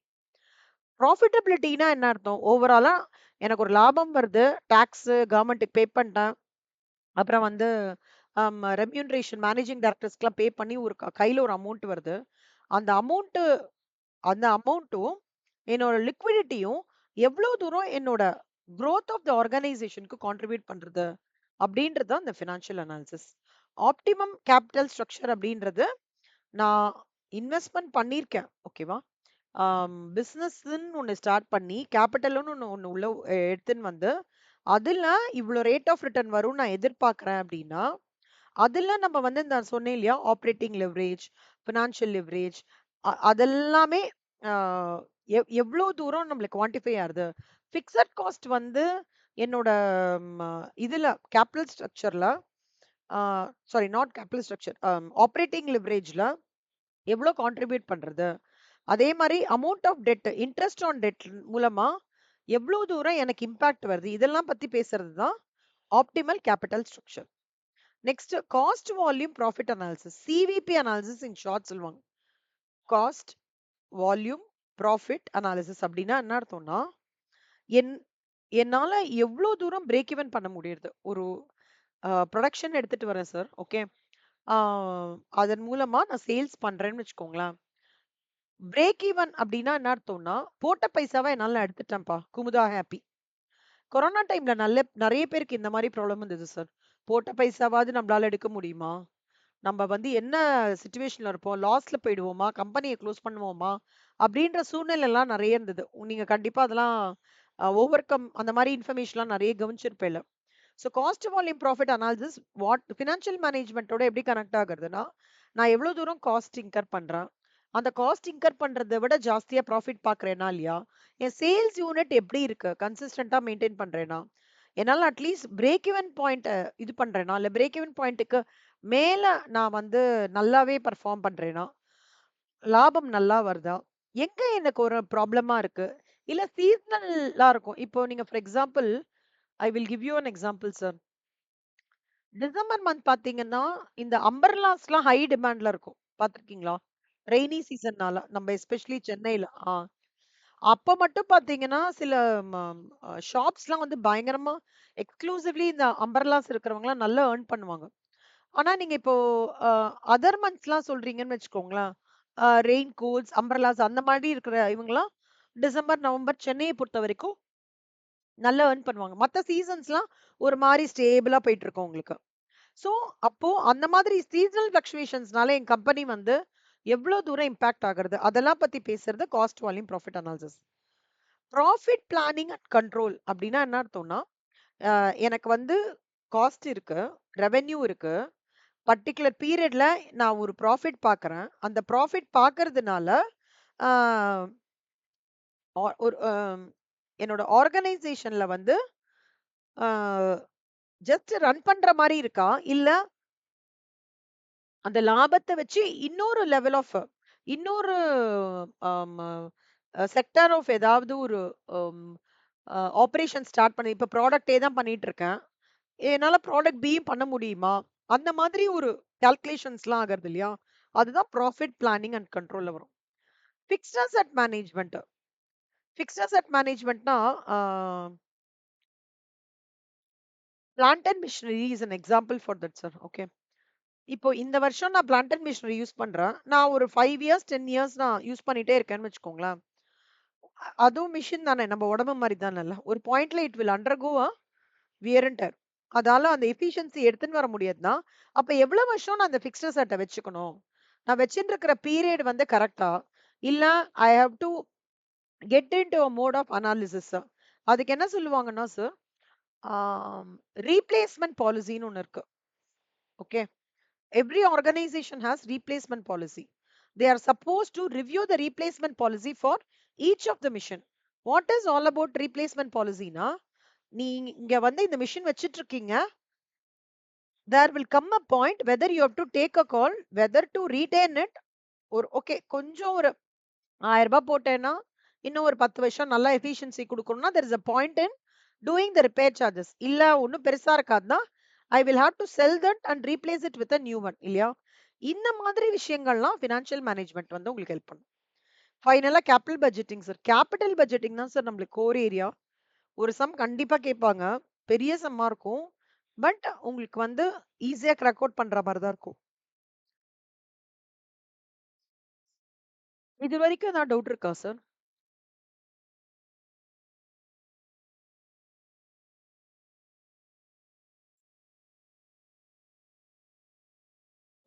A: ப்ராஃபிட்டபிலிட்டினா என்ன அர்த்தம்? ஓவராலா எனக்கு ஒரு லாபம் வருது. டாக்ஸ் கவர்மெண்ட்டுக்கு பே பண்ணிட்டேன். அப்புறம் வந்து ரெம்யூனரேஷன் மேனேஜிங் டைரக்டர்ஸ்க்குலாம் பே பண்ணி ஒரு கையில ஒரு அமௌண்ட் வருது. அந்த அமௌண்ட் அந்த அமௌண்ட்டும் என்னோட லிக்விடிட்டியும் எவ்வளவு தூரம் என்னோட growth ஆஃப் த ஆர்கனைசேஷனுக்கு கான்ட்ரிபியூட் பண்றது அப்படின்றது தான் இந்த financial analysis. Optimum capital structure அப்படின்றது நான் இன்வெஸ்ட்மெண்ட் பண்ணியிருக்கேன். ஓகேவா? பிசினஸ்ன்னு ஒண்ணு ஸ்டார்ட் பண்ணி கேபிட்டல்னு ஒண்ணு ஒண்ணு உள்ள எடுத்துன்னு வந்து அதுல இவ்வளோ ரேட் ஆஃப் ரிட்டர்ன் வரும்னு நான் எதிர்பார்க்கிறேன் அப்படின்னா அதுல நம்ம வந்து நான் சொன்னேன் இல்லையா ஆப்ரேட்டிங் லிவரேஜ், ஃபினான்ஷியல் லிவரேஜ் அதெல்லாமே எவ்வளோ தூரம் நம்மளுக்கு குவான்டிஃபை ஆகுது. ஃபிக்ஸட் காஸ்ட் வந்து என்னோட இதுல கேபிட்டல் ஸ்ட்ரக்சர்ல sorry not capital structure operating லிவரேஜ்ல எவ்வளோ கான்ட்ரிபியூட் பண்றது. அதே மாதிரி amount of debt interest on debt மூலமா எவ்வளவு தூரம் எனக்கு இம்பாக்ட் வருது. இதெல்லாம் பத்தி பேசுறது தான் optimal capital structure. Next cost volume profit analysis, CVB analysis in short சொல்லுவாங்க. காஸ்ட் வால்யூம் ப்ராஃபிட் அனாலிசிஸ் அப்படின்னா என்ன அர்த்தம்னா என் என்னால எவ்வளவு தூரம் பிரேக் ஈவன் பண்ண முடியுது. ஒரு ப்ரொடக்ஷன் எடுத்துட்டு வரேன் சார். ஓகே. அதன் மூலமா நான் சேல்ஸ் பண்றேன்னு வச்சுக்கோங்களேன். பிரேக் ஈவன் அப்டின்னா என்ன அர்த்தம்னா, போட்ட பைசாவ என்னால எடுத்துட்டேன்ப்பா. குமுதா ஹேப்பி. கொரோனா டைம்ல நெறைய பேருக்கு இந்த மாரி ப்ராப்ளம் இருந்தது சார். போட்ட பைசாவாவது நம்மளால எடுக்க முடியுமா? நம்ம வந்து என்ன சிச்சுவேஷன்ல இருப்போம்? லாஸ்ல போயிடுவோமா? கம்பெனிய குளோஸ் பண்ணுவோமா? அப்டின்ற சூழ்நிலைலாம் நெறைய இருந்தது. நீங்க கண்டிப்பா அதெல்லாம் ஓவர் கம் அந்த மாரி இன்ஃபர்மேஷன்லாம் நெறைய கவனிச்சிருப்பேல்ல. So cost volume profit analysis financial மேனேஜ்மென்ட்டோட எப்படி கனெக்ட் ஆகுறதுன்னா, நான் எவ்வளோ தூரம் காஸ்ட் இன்கர் பண்றேன்? அந்த காஸ்ட் இன்கர் பண்றத விட ஜாஸ்தியா ப்ராஃபிட் பார்க்குறேனா இல்லையா? என் சேல்ஸ் யூனிட் எப்படி இருக்கு? கன்சிஸ்டன்ட்டா மெயின்டெயின் பண்றேனா? என்னால அட்லீஸ்ட் பிரேக் ஈவன் பாயிண்ட் இது பண்றேனா? இல்ல பிரேக் ஈவன் பாயிண்ட்க்கு மேல நான் வந்து நல்லாவே பெர்ஃபார்ம் பண்றேனா? லாபம் நல்லா வருதா? எங்க எனக்கு ஒரு ப்ராப்ளமா இருக்கு? இல்ல சீசனலா இருக்கும். இப்போ நீங்க for example I will give you an example sir. December month பார்த்தீங்கன்னா, இந்த அம்பர்லாஸ்லாம் ஹை டிமாண்ட்ல இருக்கும். பார்த்துருக்கீங்களா? ரெய்னி சீசன்னால. நம்ம எஸ்பெஷலி சென்னையில. அப்ப மட்டும் பார்த்தீங்கன்னா, சில ம ஷாப்ஸ்லாம் வந்து பயங்கரமா எக்ஸ்க்ளூசிவ்லி இந்த அம்பர்லாஸ் இருக்கிறவங்கலாம் நல்லா ஏர்ன் பண்ணுவாங்க. ஆனா, நீங்க இப்போ அ அதர் மந்த்ஸ்லாம் சொல்றீங்கன்னு வச்சுக்கோங்களேன். ரெயின் கோட்ஸ், அம்பர்லாஸ் அந்த மாரி இருக்கிற இவங்கலாம் டிசம்பர், நவம்பர் சென்னைய பொறுத்தவரைக்கும் நல்லா ஏர்ன் பண்ணுவாங்க. மத்த சீசன்ஸ்லாம் ஒரு மாரி ஸ்டேபிளா போயிட்டுருக்கும் உங்களுக்கு. ஸோ, அப்போ அந்த மாதிரி சீசனல் ஃப்ளக்சுவேஷன்ஸ்னால என் கம்பெனி வந்து எவ்ளோ தூரம் இம்பாக்ட் ஆகுறது? அதெல்லாம் பத்தி பேசுறது cost volume profit analysis. Profit planning and control அப்டின்னா என்ன அர்த்தம்னா, அ எனக்கு வந்து காஸ்ட் இருக்கு, ரெவென்யூ இருக்கு. பர்ட்டிகுலர் பீரியட்ல நான் ஒரு ப்ராஃபிட் பார்க்குறேன். அந்த ப்ராஃபிட் பார்க்கறதுனால, ஆ ஒரு என்னோட ஆர்கனைசேஷன்ல வந்து ஆ ஜஸ்ட் ரன் பண்ற மாரி இருக்கா? இல்ல அந்த லாபத்த வச்சு இன்னொரு லெவல் ஆஃப் இன்னொரு ஆம் செக்டார் ஆஃப் ஏதாவது ஒரு அம் ஆப்பரேஷன் ஸ்டார்ட் பண்ணி இப்ப ப்ராடக்ட் ஏ தான் பண்ணிட்டு இருக்கேன். என்னால ப்ராடக்ட் பியும் பண்ண முடியுமா? அந்த மாதிரி ஒரு கால்குலேஷன்ஸ்லாம் ஆகுறது இல்லையா? அதுதான் ப்ராஃபிட் பிளானிங் அண்ட் கண்ட்ரோல்ல வரும். Fixed asset management. Fixed asset மேனேஜ்மென்ட்னா plant and machinery is an example for that sir. Okay. இப்போ இந்த வருஷம் நான் பிளான்ட் அண்ட் மிஷினரி யூஸ் பண்றேன். நான் ஒரு 5 இயர்ஸ், 10 இயர்ஸ் நான் யூஸ் பண்ணிட்டே இருக்கேன்னு வச்சுக்கோங்களேன். அதுவும் மிஷின் தானே. நம்ம உடம்பு மாரி தானல்ல. ஒரு பாயிண்ட்ல it will undergo wear and tear. அதால அந்த எஃபிஷியன்சி எடுத்துன்னு வர முடியாதுன்னா, அப்ப எவ்வளவு வருஷம் நான் அந்த பிக்ஸ்ட் அசெட்ட வச்சுக்கணும்? நான் வச்சுட்டு இருக்கிற பீரியட் வந்து கரெக்ட்டா? இல்ல I have to get into a mode of analysis. அதுக்கு என்ன சொல்லுவாங்கன்னா சார், ஆம் ரீப்ளேஸ்மென்ட் பாலிசின்னு ஒண்ணு இருக்கு. Okay. Every organization has replacement policy. They are supposed to review the replacement policy for each of the mission. What is all about replacement policy na? நீங்க வந்து இந்த மிஷின் வச்சிட்டு இருக்கீங்க. There will come a point whether you have to take a call whether to retain it or okay கொஞ்சம் ஒரு ₹1000 போட்டேன்னா இன்னும் ஒரு 10 வருஷம் நல்லா efficiency குடுக்கணும்னா there is a point in doing the repair charges. இல்ல ஒண்ணும் பெருசா இருக்காதுன்னா I will have to sell that and replace it with a new one இல்லையா? இந்த மாதிரி விஷயங்கள்லாம் ஃபினான்ஷியல் மேனேஜ்மென்ட் வந்து உங்களுக்கு ஹெல்ப் பண்ணும். ஃபைனலா capital budgeting sir. Capital budgeting தான் சார் நம்மளுக்கு கோர் ஏரியா. ஒரு சம் கண்டிப்பா கேட்பாங்க. பெரிய சம்மா இருக்கும். பட் உங்களுக்கு வந்து ஈஸியா கிராக் அவுட் பண்ற மாரி தான் இருக்கும். இதுவரைக்கும் ஏதாவது டவுட் இருக்கா சார்?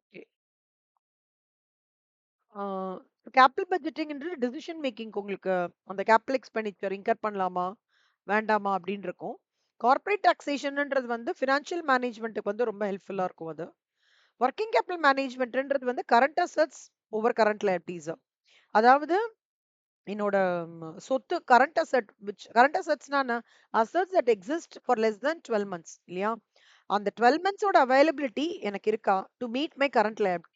A: ஓகே. ஆ கேபிட்டல் பட்ஜெட்டிங்ன்றது டிசிஷன் மேக்கிங்க்கு உங்களுக்கு அந்த கேபிட்டல் எக்ஸ்பெண்டிச்சர் இன்கர் பண்ணலாமா? வேண்டாமா? அப்படின்னு இருக்கும். கார்ப்பரேட் டாக்ஸேஷன்ன்றது வந்து ஃபினான்ஷியல் மேனேஜ்மென்ட்க்கு வந்து ரொம்ப ஹெல்ப்ஃபுல்லா இருக்கும் அது. வொர்க்கிங் கேபிட்டல் மேனேஜ்மென்ட்ன்றது வந்து current assets over current liabilities. அதாவது என்னோட சொத்து கரண்ட் அசெட் கரண்ட் அசெட்ஸ்னா என்ன? Assets that exist for less than 12 months இல்லையா? அந்த 12 மந்த்ஸோட அவைலபிலிட்டி எனக்கு இருக்கா? To meet my current liability.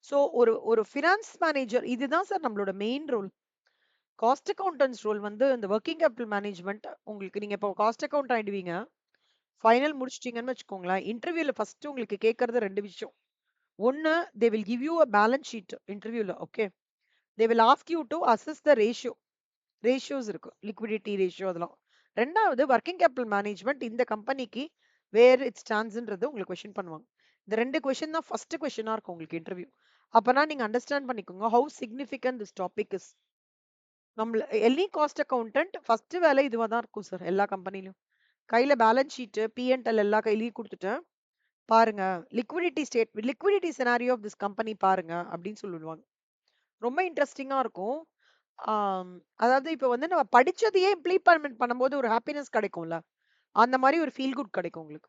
A: So ஒரு ஒரு ஃபினான்ஸ் மேனேஜர் இதுதான் சார் நம்மளோட main role. Cost accountants role வந்து இந்த வொர்க்கிங் கேபிட்டல் மேனேஜ்மென்ட் உங்களுக்கு நீங்க இப்போ காஸ்ட் அக்கவுண்ட் ஆயிடுவீங்க. ஃபைனல் முடிச்சிட்டீங்கன்னு வச்சுக்கோங்களேன். இன்டர்வியூல ஃபர்ஸ்ட் உங்களுக்கு கேட்கறது 2 விஷயம். ஒண்ணு they will give you a balance sheet இன்டர்வியூல. Okay. They will ask you to assess the ratio. Ratios இருக்கு. லிக்விடிட்டி ரேஷியோ அதெல்லாம். 2வது வொர்க்கிங் கேபிட்டல் மேனேஜ்மென்ட் இந்த கம்பெனிக்கு வேர் இட் ஸ்டாண்ட்ஸ்ன்றது உங்களுக்கு கொஸ்டின் பண்ணுவாங்க. இந்த 2 கொஸ்டின் தான் ஃபர்ஸ்ட் கொஸ்டினா இருக்கும் உங்களுக்கு இன்டர்வியூ. அப்பனா நீங்க அண்டர்ஸ்டாண்ட் பண்ணிக்கோங்க how significant this topic is. நம்மள எனி காஸ்ட் அக்கவுண்டன்ட் ஃபர்ஸ்ட் வேலை இதுவா தான் இருக்கும் சார் எல்லா கம்பெனிலயும். கையில பேலன்ஸ் ஷீட், P&L எல்லா கையிலயும் குடுத்துட்டேன். பாருங்க liquidity scenario of this company பாருங்க அப்படின்னு சொல்லிடுவாங்க. ரொம்ப இன்ட்ரெஸ்டிங்கா இருக்கும். ஆம், அதாவது இப்ப வந்து நம்ம படிச்சதையே இம்ப்ளிமெண்ட் பண்ணும்போது ஒரு ஹாப்பினஸ் கிடைக்கும்ல. அந்த மாதிரி ஒரு ஃபீல் குட் கிடைக்கும் உங்களுக்கு.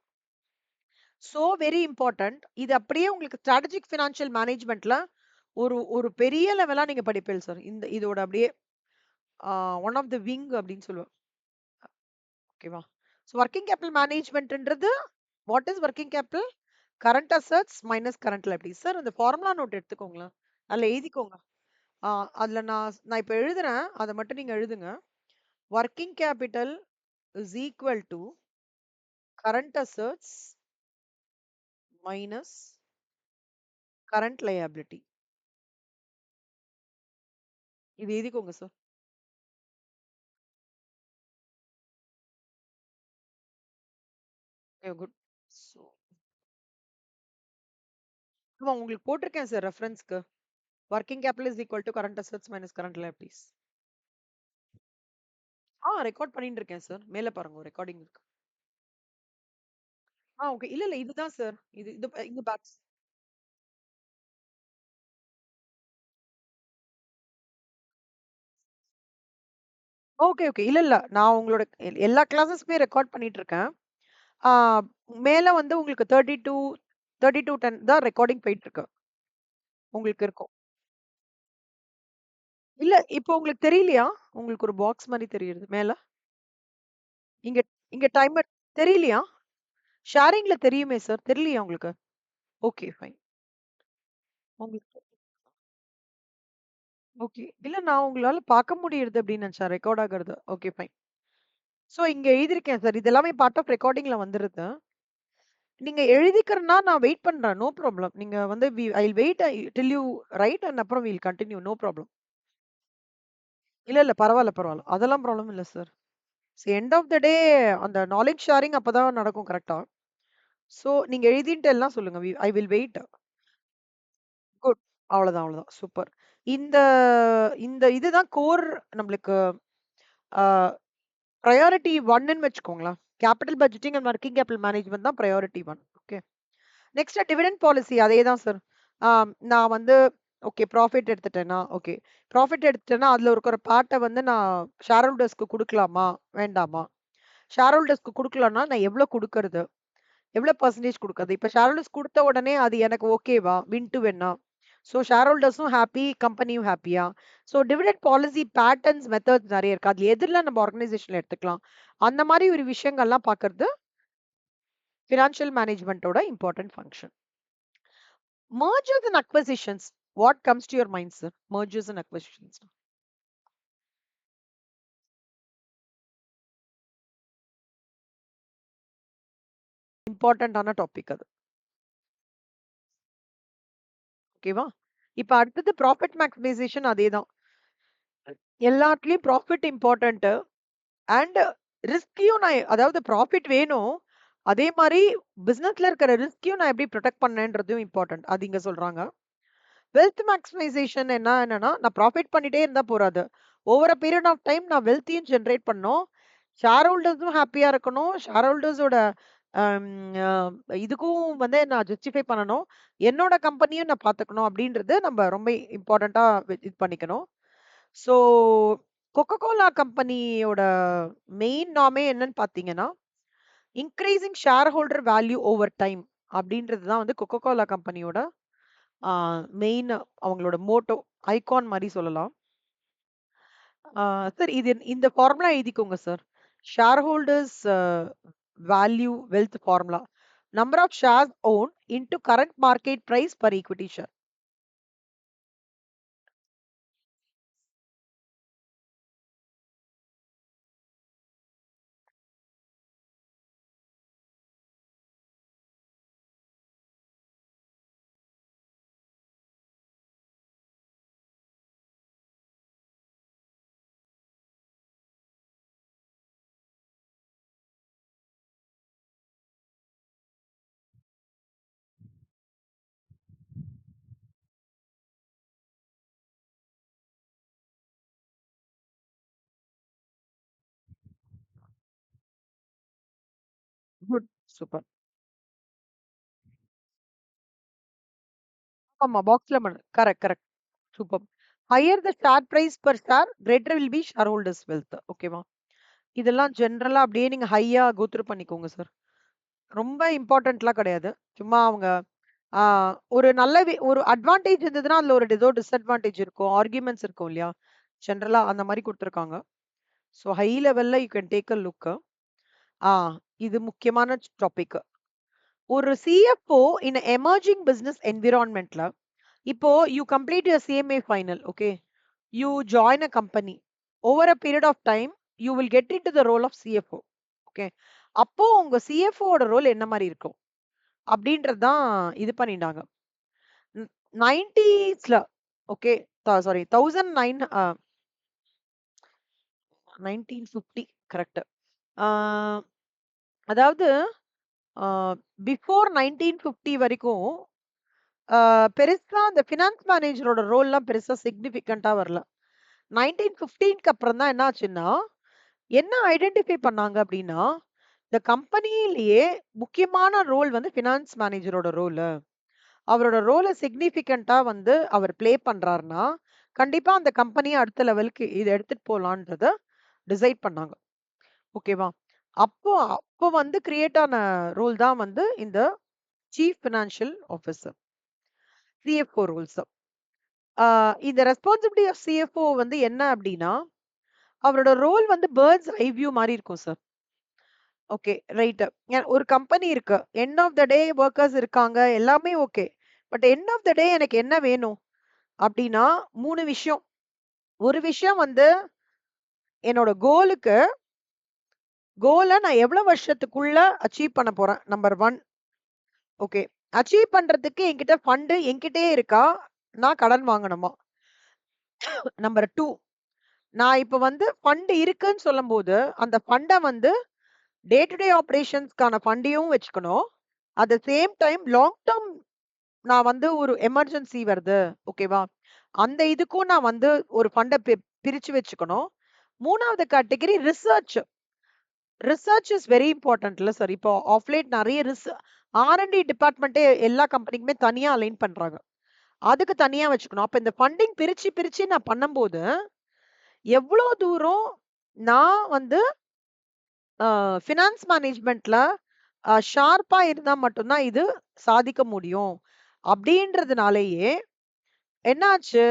A: So very important. இது அப்படியே உங்களுக்கு ஸ்ட்ராட்டஜிக் ஃபினான்ஷியல் மேனேஜ்மெண்ட்ல ஒரு ஒரு பெரிய லெவலா நீங்க படிப்பீங்க சார். இதோட அப்படியே ஒன் ஆஃப் த விங் அப்படின்னு சொல்லுவேன். ஓகேவா? ஸோ ஒர்க்கிங் கேபிட்டல் மேனேஜ்மெண்ட்ன்றது what is working capital? Current assets minus current liability. Sir அந்த ஃபார்முலா நோட் எடுத்துக்கோங்களேன். அதில் எழுதிக்கோங்க. அதில் நான் இப்போ எழுதுறேன். அதை மட்டும் நீங்க எழுதுங்க. Working capital is equal to current assets minus current liability. இது எழுதிக்கோங்க சார். குட். ஸோ உங்களுக்கு போட்டிருக்கேன் சார் ரெஃபரன்ஸ்க்கு. Working capital is equal to current assets minus current liabilities. Record பண்ணிட்டு இருக்கேன் சார். மேல பாருங்க ரெக்கார்டிங் இருக்கு. ஓகே. இல்ல இல்ல இதுதான் சார். இது இது இங்க பேக்ஸ். Okay okay. இல்ல இல்ல நான் உங்களோட எல்லா கிளாஸஸ்மே ரெக்கார்ட் பண்ணிட்டு இருக்கேன். ஆ, மேல வந்து உங்களுக்கு 32 10 தான் ரெக்கார்டிங் போயிட்டு இருக்கு. உங்களுக்கு இருக்கும். இல்ல இப்போ உங்களுக்கு தெரியலையா? உங்களுக்கு ஒரு பாக்ஸ் மாதிரி தெரியுது மேல. இங்க இங்க டைமர் தெரியலையா? ஷேரிங்ல தெரியுமே சார். தெரியலையா உங்களுக்கு? Okay fine. உங்களுக்கு ஓகே. இல்ல நான் உங்களால பார்க்க முடியுது அப்படின்னு நினைச்சேன். ரெக்கார்ட் ஆகுறது. Okay fine. சோ இங்க எழுதியிருக்கேன் சார். இது எல்லாமே பார்ட் ஆஃப் ரெக்கார்டிங்ல வந்துருது. நீங்க எழுதிக்கிறனா நான் வெயிட் பண்றேன். No problem. நீங்க வந்து I will wait till you write and அப்புறம் we will continue. No problem. இல்ல இல்ல பரவால்ல பரவால்ல. அதெல்லாம் ப்ராப்ளம் இல்ல sir. End of the day அந்த நாலெட்ஜ் ஷேரிங் அப்பதான் நடக்கும் கரெக்ட்டா. சோ நீங்க எழுதிட்டு எல்லாம் சொல்லுங்க. I will wait. குட். அவ்வளவுதான் அவ்வளவுதான். சூப்பர். இந்த இந்த இதுதான் கோர் நம்மளுக்கு அ பிரையாரிட்டி 1ன்னு வச்சுக்கோங்களேன். Capital budgeting and working capital management தான் priority 1. Okay. Next dividend policy அதே தான் சார். நான் வந்து ஓகே ப்ராஃபிட் எடுத்துட்டேன்னா, ஓகே. ப்ராஃபிட் எடுத்துட்டேன்னா, அதுல இருக்கிற பார்ட்ட வந்து நான் ஷேர் ஹோல்டர்ஸ்க்கு குடுக்கலாமா? வேண்டாமா? ஷேர் ஹோல்டர்ஸ்க்கு குடுக்கலன்னா, நான் எவ்வளோ குடுக்கறது? எவ்வளோ பெர்சன்டேஜ் குடுக்கறது? இப்ப ஷேர் ஹோல்டர்ஸ் குடுத்த உடனே அது எனக்கு ஓகேவா? வின் டு வின்னா? ஸோ ஷேர் ஹோல்டர்ஸும் ஹாப்பி, கம்பெனியும் ஹாப்பியா? So dividend policy patterns, methods நெறைய இருக்கு. அதுல எதுல நம்ம ஆர்கனைசேஷன்ல எடுத்துக்கலாம்? அந்த மாரி ஒரு விஷயங்கள்லாம் பார்க்கறது ஃபினான்ஷியல் மேனேஜ்மென்ட்டோட important function. Mergers and acquisitions. What comes to your mind, sir? Mergers and acquisitions. இம்பார்ட்டன்டான டாபிக் அது. ஓகேவா? இப்ப அடுத்தது ப்ராஃபிட் மேக்ஸிமைசேஷன் அதேதான். எல்லாத்துலயும் ப்ராஃபிட் இம்பார்ட்டன்ட் அண்ட் ரிஸ்கையும் அதாவது ப்ராஃபிட் வேணும். அதே மாரி பிசினஸ்ல இருக்கிற ரிஸ்கையும் நான் எப்படி புரொடெக்ட் பண்ணேன்றதும் இம்பார்ட்டன்ட். அது இங்க சொல்றாங்க. வெல்த் மேக்ஸிமைசேஷன் என்னன்னா, நான் ப்ராஃபிட் பண்ணிட்டே இருந்தா போறாது. Over a period of time நான் வெல்த்தையும் ஜெனரேட் பண்ணணும். ஷேர் ஹோல்டர்ஸும் ஹேப்பியா இருக்கணும். ஷேர் ஹோல்டர்ஸோட அம் அ இதுக்கும் வந்து நான் ஜஸ்டிஃபை பண்ணணும். என்னோட கம்பெனியும் நான் பார்த்துக்கணும் அப்படின்றது நம்ம ரொம்ப இம்பார்ட்டன்ட்டா இது பண்ணிக்கணும். ஸோ கொக்கோ கோலா கம்பெனியோட மெயின் நார்மே என்னன்னு பார்த்தீங்கன்னா, increasing share holder value over time அப்படின்றது தான் வந்து கொக்கோ கோலா கம்பெனியோட மெயின் அவங்களோட மோட்டோ, ஐகான் மாரி சொல்லலாம். சார் இந்த ஃபார்முலா எழுதிக்கோங்க sir. Share holders value wealth formula. Number of shares own into current market price per equity share. Super. ஆமா. பாக்ஸ்ல correct, correct. Super. Higher the share price per share, greater will be share holders wealth. ஓகேவா? இதெல்லாம் ஜெனரலா அப்படியே நீங்க ஹையா go through பண்ணிக்கோங்க sir. ரொம்ப இம்பார்ட்டன்ட்லாம் கிடையாது. சும்மா அவங்க ஆ ஒரு நல்ல ஒரு அட்வான்டேஜ் இருந்ததுன்னா, அதுல ஒரு ஏதோ டிஸ்அட்வான்டேஜ் இருக்கும். ஆர்குமென்ட்ஸ் இருக்கும் இல்லையா? ஜெனரலா அந்த மாரி குடுத்துருக்காங்க. ஸோ ஹை லெவல்ல you can take a look. ஆ இது முக்கியமான டாபிக். ஒரு சிஎஃப்ஓ இன் எமர்ஜிங் பிசினஸ் என்விரான்மென்ட்ல இப்போ you complete your CMA final. Okay. You join a company. Over a period of time you will get into the role of CFO. Okay. அப்போ உங்க சிஎஃப்ஓட role என்ன மாரி இருக்கும்? அப்படின்றது தான் இது பண்ணிட்டாங்க. 90ஸ்ல ஓகே. Sorry 1009 1950 correct. ஆ அதாவது பிஃபோர் 1950 வரைக்கும் பெருசா அந்த ஃபினான்ஸ் மேனேஜரோட ரோல்லாம் பெருசா சிக்னிஃபிகன்ட்டா வரல. 1915க்கு அப்புறம் தான் என்ன ஆச்சுன்னா, என்ன ஐடென்டிஃபை பண்ணாங்க அப்படின்னா, இந்த கம்பெனியிலேயே முக்கியமான ரோல் வந்து ஃபினான்ஸ் மேனேஜரோட ரோலு. அவரோட ரோல சிக்னிஃபிகன்ட்டா வந்து அவர் ப்ளே பண்றாருன்னா, கண்டிப்பா அந்த கம்பெனிய அடுத்த லெவலுக்கு இத எடுத்துட்டு போலான்றத டிசைட் பண்ணாங்க. ஓகேவா? அப்போ அப்போ வந்து கிரியேட் ஆன ரோல் தான் வந்து இந்த chief financial officer. CFO roles. ஆ இந்த ரெஸ்பான்சிபிலிட்டி ஆஃப் சிஎஃப்ஓ வந்து என்ன அப்டின்னா, அவரோட ரோல் வந்து பேர்ட்ஸ் ஐ வியூ மாரி இருக்கும் சார். Okay, right. ஒரு கம்பெனி இருக்கு. End of the day workers இருக்காங்க. எல்லாமே okay. But end of the day எனக்கு என்ன வேணும்? அப்டின்னா 3 விஷயம். ஒரு விஷயம் வந்து என்னோட கோல நான் எவ்வளோ வருஷத்துக்குள்ள அச்சீவ் பண்ண போறேன். நம்பர் 1. ஓகே. அச்சீவ் பண்றதுக்கு என்கிட்ட ஃபண்ட் என்கிட்டயே இருக்கா? நான் கடன் வாங்கணுமா? நம்பர் 2. நான் இப்ப வந்து ஃபண்ட் இருக்குன்னு சொல்லும்போது, அந்த ஃபண்ட வந்து டே டு டே ஆப்பரேஷன்ஸ்க்கான ஃபண்டையும் வச்சுக்கணும். At the same time long term நான் வந்து ஒரு எமர்ஜென்சி வருது. ஓகேவா? அந்த இதுக்கும் நான் வந்து ஒரு ஃபண்ட பிரிச்சு வச்சுக்கணும். 3வது category research. Research is very இம்பார்ட்டன்ட்ல சார். இப்போ ஆஃப் லேட் நெறைய ஆர்&டி டிபார்ட்மெண்ட்டே எல்லா கம்பெனிக்குமே தனியா அலைன் பண்றாங்க. அதுக்கு தனியா வச்சுக்கணும். அப்ப இந்த ஃபண்டிங் பிரிச்சு, பிரிச்சு நான் பண்ணும்போது, எவ்ளோ தூரம் நான் வந்து ஃபினான்ஸ் மேனேஜ்மென்ட்ல ஷார்ப்பா இருந்தா மட்டும் தான் இது சாதிக்க முடியும். அப்படின்றதுனாலேயே என்னாச்சு,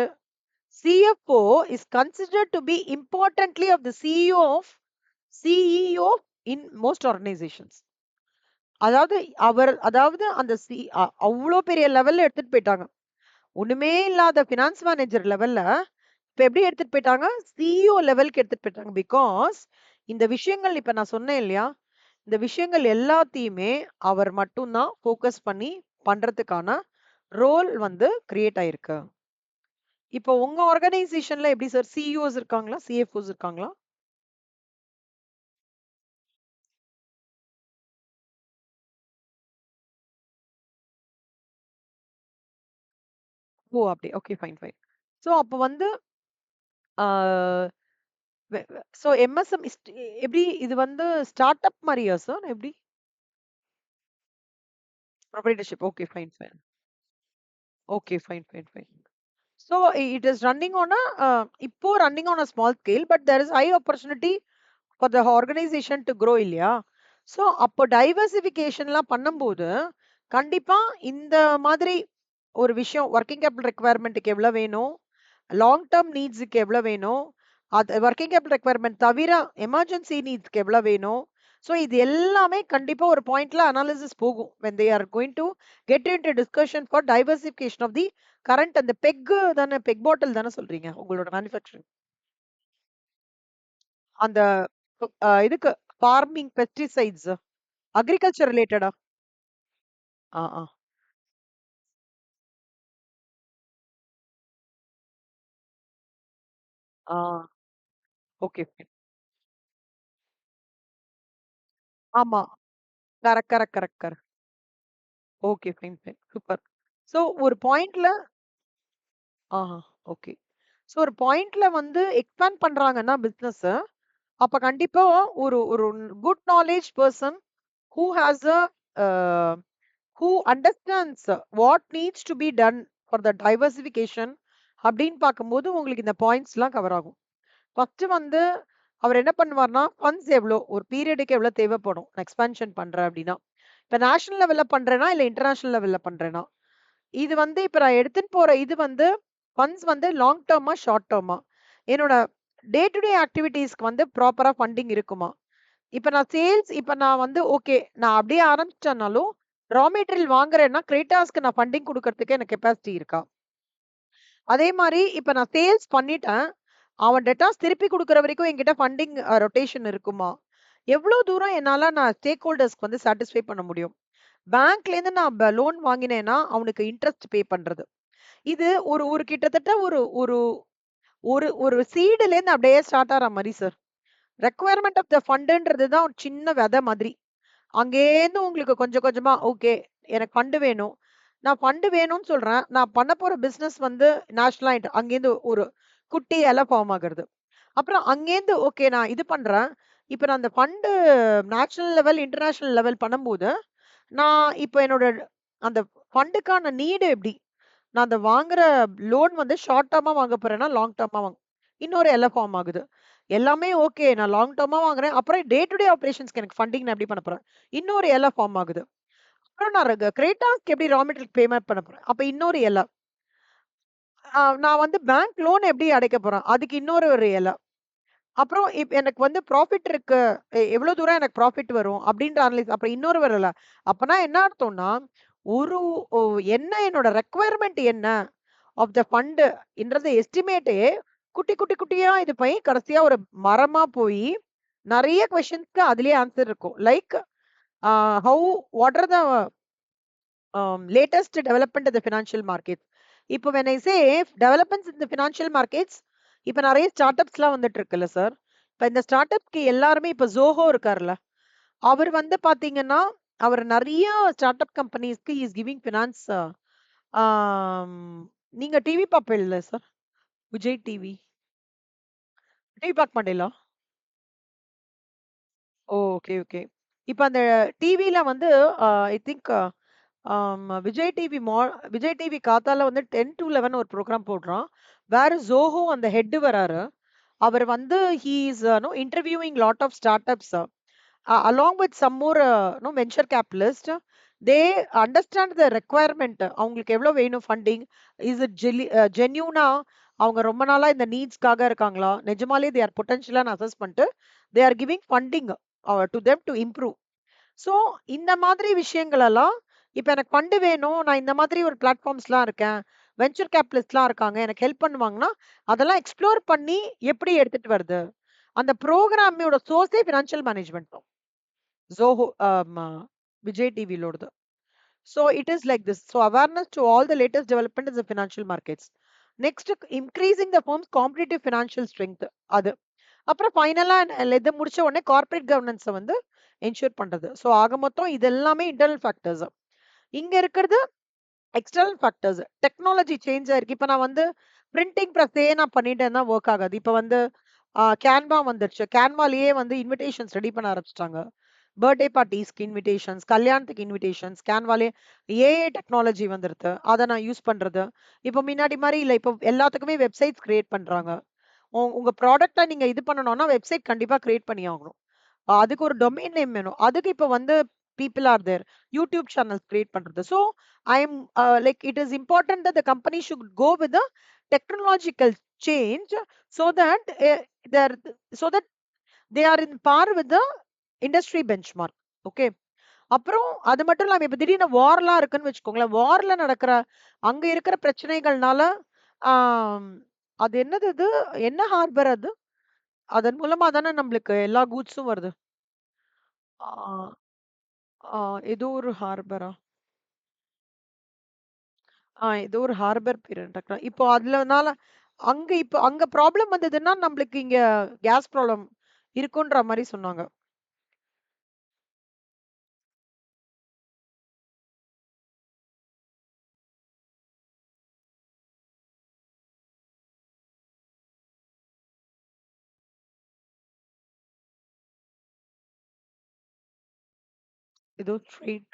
A: CFO is considered to be importantly of the CEO in most organisations. அதாவது அந்த அவ்ளோ பெரிய லெவல்ல எடுத்துட்டு போயிட்டாங்க. ஒண்ணுமே இல்லாத ஃபினான்ஸ் மேனேஜர் லெவல்ல இப்ப எப்படி எடுத்துட்டு போயிட்டாங்க? சிஇஓ லெவல்க்கு எடுத்துட்டு போயிட்டாங்க. பிகாஸ் இந்த விஷயங்கள் இப்ப நான் சொன்னேன் இல்லையா? இந்த விஷயங்கள் எல்லாத்தையுமே அவர் மட்டும் தான் ஃபோக்கஸ் பண்ணி பண்றதுக்கான ரோல் வந்து கிரியேட் ஆயிருக்கு. இப்போ உங்க ஆர்கனைசேஷன்ல எப்படி சார் சிஇஓஸ் இருக்காங்களா? சிஎஃப்ஓஸ் இருக்காங்களா? ஓ! அப்படி. ஓகே. Fine, fine. சோ அப்ப வந்து ஆ சோ எம்எஸ்எம் எப்படி இது வந்து ஸ்டார்ட் அப் மாரியா சார்? எப்படி? Proprietorship. Okay. Fine, fine. Okay. Fine, fine, fine. So it is running on a இப்போ running on a small scale, but there is high opportunity for the organization to grow இல்லையா? So அப்போ டைவர்சிஃபிகேஷன்லாம் பண்ணும்போது, கண்டிப்பா இந்த மாதிரி ஒரு விஷயம் ஒர்க்கிங் கேபிட்டல் ரெக்வயர்மென்ட்க்கு எவ்வளோ வேணும்? லாங் டெர்ம் நீட்ஸ்க்கு எவ்வளோ வேணும்? அது ஒர்க்கிங் கேபிட்டல் ரெக்வயர்மென்ட் தவிர எமர்ஜென்சி நீட்ஸ்க்கு எவ்வளோ வேணும்? ஸோ இது எல்லாமே கண்டிப்பா ஒரு பாயிண்ட்ல அனாலிசிஸ் போகும். when they are going to get into discussion for diversification of the current அந்த பெக் பாட்டில் தானே சொல்றீங்க உங்களோட மேனுஃபேக்சரிங். அந்த இதுக்கு ஃபார்மிங் பெஸ்டிசைட்ஸ் அக்ரிகல்ச்சர் ரிலேட்டடா? ஆ ஆ ஆ ஓகே. ஆமா. Correct, correct, correct, correct. Okay. Fine, fine. Super. So ஒரு பாயிண்ட்ல ஆஹா. ஓகே. ஸோ ஒரு பாயிண்ட்ல வந்து எக்ஸ்பேண்ட் பண்றாங்கன்னா பிசினஸ், அப்ப கண்டிப்பா ஒரு ஒரு good knowledge person who has a uh, who understands what needs to be done for the diversification அப்படின்னு பார்க்கும்போது உங்களுக்கு இந்த பாயிண்ட்ஸ்லாம் கவர் ஆகும். ஃபர்ஸ்ட் வந்து அவர் என்ன பண்ணுவார்னா, ஃபண்ட்ஸ் எவ்வளோ ஒரு பீரியடுக்கு எவ்வளோ தேவைப்படும் நான் எக்ஸ்பான்ஷன் பண்றேன் அப்படின்னா, இப்போ நேஷனல் லெவல்ல பண்றேனா இல்ல இன்டர்நேஷனல் லெவல்ல பண்றேனா, இது வந்து இப்ப நான் எடுத்துட்டு போற இது வந்து ஃபண்ட்ஸ் வந்து லாங் டேர்மா ஷார்ட் டேர்மா, என்னோட டே டு டே ஆக்டிவிட்டீஸ்க்கு வந்து ப்ராப்பரா ஃபண்டிங் இருக்குமா, இப்ப நான் சேல்ஸ் இப்ப நான் வந்து ஓகே நான் அப்படியே ஆரம்பிச்சேனாலும் ரா மெட்டீரியல் வாங்குறேன்னா கிரேட்டாஸ்க்கு நான் ஃபண்டிங் கொடுக்கறதுக்கு எனக்கு கெப்பாசிட்டி இருக்கா, அதே மாரி இப்ப நான் சேல்ஸ் பண்ணிட்டேன். அவன் டெட்டாஸ் திருப்பி குடுக்குற வரைக்கும் என்கிட்ட ஃபண்டிங் ரொட்டேஷன் இருக்குமா? எவ்ளோ தூரம் என்னால நான் ஸ்டேக் ஹோல்டர்ஸ்க்கு வந்து சாட்டிஸ்ஃபை பண்ண முடியும்? பேங்க்லேருந்து நான் லோன் வாங்கினேன்னா, அவனுக்கு இன்ட்ரெஸ்ட் பே பண்றது. இது ஒரு ஒரு கிட்டத்தட்ட ஒரு ஒரு ஒரு ஒரு சீடுலேருந்து அப்படியே ஸ்டார்ட் ஆற மாரி சார். ரெக்வயர்மென்ட் ஆஃப் த ஃபண்டுன்றது தான் ஒரு சின்ன வெத மாதிரி. அங்கேருந்து உங்களுக்கு கொஞ்சம் கொஞ்சமா, ஓகே எனக்கு ஃபண்ட் வேணும். நான் ஃபண்ட் வேணும்னு சொல்றேன். நான் பண்ண போற பிசினஸ் வந்து நேஷனல் ஆயிட்டு அங்கேருந்து ஒரு குட்டி இல ஃபார்ம் ஆகுறது. அப்புறம் அங்கேருந்து ஓகே நான் இது பண்றேன். இப்ப நான் அந்த fund national level, international level பண்ணும்போது, நான் இப்ப என்னோட அந்த ஃபண்டுக்கான நீடு எப்படி? நான் அந்த வாங்குற லோன் வந்து ஷார்ட் டேர்மா வாங்க போறேன்னா, லாங் டேர்மா இன்னொரு எல ஃபார்ம் ஆகுது. எல்லாமே ஓகே. நான் லாங் டேர்மா வாங்குறேன். அப்புறம் டே டு டே ஆப்பரேஷன்ஸ்க்கு எனக்கு ஃபண்டிங் நான் எப்படி பண்ண போறேன்? இன்னொரு எல ஃபார்ம் ஆகுது. அப்புறம் நான் கிரேட்டாஸ்க்கு எப்படி ரா மெட்டீரியல் பேமெண்ட் பண்ண போறேன்? அப்ப இன்னொரு எல. நான் வந்து பேங்க் லோன் எப்படி அடைக்க போறேன்? அதுக்கு இன்னொரு ஒரு எல. அப்புறம் எனக்கு வந்து ப்ராஃபிட் இருக்கு. எவ்வளோ தூரம் எனக்கு ப்ராஃபிட் வரும்? அப்படின்ற அனலைஸ் அப்புறம் இன்னொரு வரல. அப்பன்னா என்ன அர்த்தம்னா, ஒரு ஒ என்ன என்னோட ரெக்வயர்மென்ட் என்ன? ஆஃப் த ஃபண்ட் இன்றத எஸ்டிமேட்டே குட்டி, குட்டி, குட்டியா இது பண்ணி கடைசியா ஒரு மரமா போயி, நெறைய கொஸ்டின்ஸ்க்கு அதிலேயே ஆன்சர் இருக்கும். Like how what are the latest development in the financial markets. இப்போ when I say developments in the financial markets, இப்ப நெறைய ஸ்டார்ட் அப்ஸ்லாம் வந்துட்டு இருக்குல்ல சார். இப்ப இந்த ஸ்டார்ட் அப்க்கு எல்லாருமே இப்ப ஜோஹோ இருக்கார்ல. அவர் வந்து பாத்தீங்கன்னா, அவர் நெறைய ஸ்டார்ட் அப் கம்பெனிஸ்க்கு இஸ் கிவிங் ஃபினான்ஸ். ஆம், நீங்க டிவி பாப்பீங்கல்ல சார்? விஜய் டிவி. டிவி பார்க்க மாட்டீங்களா? Okay, okay. இப்ப அந்த டிவில வந்து I think Vijay TV Vijay TV காத்தால வந்து 10 to 11 ஒரு ப்ரோகிராம் போடுறான். வேற ஜோஹோ அந்த ஹெட் வராரு. அவர் வந்து he is no interviewing lot of start ups along with some more venture capitalist. They understand the requirement. அவங்களுக்கு எவ்வளவு வேணும் ஃபண்டிங்? இஸ் இட் ஜென்யூனா அவங்க ரொம்ப நாளா இந்த நீட்ஸ்க்காக இருக்காங்களா? நிஜமாலே தே ஆர் பொட்டன்ஷியலான்னு அசஸ் பண்ணிட்டு தே are giving funding to them to improve. So இந்த மாதிரி விஷயங்கள் எல்லாம் இப்ப எனக்கு ஃபண்ட் வேணும். நான் இந்த மாதிரி ஒரு பிளாட்ஃபார்ம்ஸ்லாம் இருக்கேன். வென்ச்சர் கேபிட்டலிஸ்ட்லாம் இருக்காங்க. எனக்கு ஹெல்ப் பண்ணுவாங்கன்னா, அதெல்லாம் எக்ஸ்ப்ளோர் பண்ணி எப்படி எடுத்துட்டு வருது? அந்த ப்ரோகிராமோட சோர்ஸே ஃபினான்ஷியல் மேனேஜ்மெண்ட் தான். Zoho, Vijay TV லோடது. So it is like this. So awareness to all the latest development in the financial markets. Next, increasing the firm's competitive financial strength. அது. அப்புறம் ஃபைனலா இத முடிச்ச உடனே கார்ப்பரேட் கவர்னன்ஸ வந்து என்ஷூர் பண்றது. ஸோ ஆக மொத்தம் இது எல்லாமே இன்டர்னல் ஃபேக்டர்ஸ். இங்க இருக்கிறது எக்ஸ்டர்னல் ஃபேக்டர்ஸ். டெக்னாலஜி சேஞ்ச் ஆயிருக்கு. இப்ப நான் வந்து பிரிண்டிங் பிரஸ்ஸே நான் பண்ணிட்டேன்னா வொர்க் ஆகாது. இப்ப வந்து கேன்வா வந்துருச்சு. கேன்வாலயே வந்து இன்விடேஷன்ஸ் ரெடி பண்ண ஆரம்பிச்சுட்டாங்க. பர்த்டே பார்ட்டீஸ்க்கு இன்விடேஷன்ஸ், கல்யாணத்துக்கு இன்விடேஷன்ஸ், கேன்வாலே ஏஐ டெக்னாலஜி வந்துருது. அத நான் யூஸ் பண்றது. இப்போ முன்னாடி மாரி இல்ல. இப்போ எல்லாத்துக்குமே வெப்சைட்ஸ் கிரியேட் பண்றாங்க. உங்க ப்ராடக்ட்ட நீங்க இது பண்ணணும்னா வெப்சைட் கண்டிப்பா கிரியேட் பண்ணி ஆகணும். அதுக்கு ஒரு டொமைன் நேம் வேணும். அதுக்கு இப்ப வந்து people are there. YouTube channels create பண்றது. So I am like it is important that the company should go with the technological change so that they're so that they are in par with the industry benchmark. Okay. அப்புறம் அது மட்டும் இல்லாம இப்ப திடீர்னு வார்லாம் இருக்குன்னு வச்சுக்கோங்களேன். வார்ல நடக்கிற அங்க இருக்கிற பிரச்சனைகள்னால ஆம், அது என்னது அது? என்ன ஹார்பர் அது? அதன் மூலமா தானே நம்மளுக்கு எல்லா கூட்ஸும் வருது. ஆ, ஏதோ ஒரு ஹார்பரா? ஏதோ ஒரு ஹார்பர் பேரு டக்குனு இப்போ அதுலனால அங்க ப்ராப்ளம் வந்ததுன்னா நம்மளுக்கு இங்க கேஸ் ப்ராப்ளம் இருக்குன்ற மாரி சொன்னாங்க. ஏதோ ஸ்ட்ரெயிட்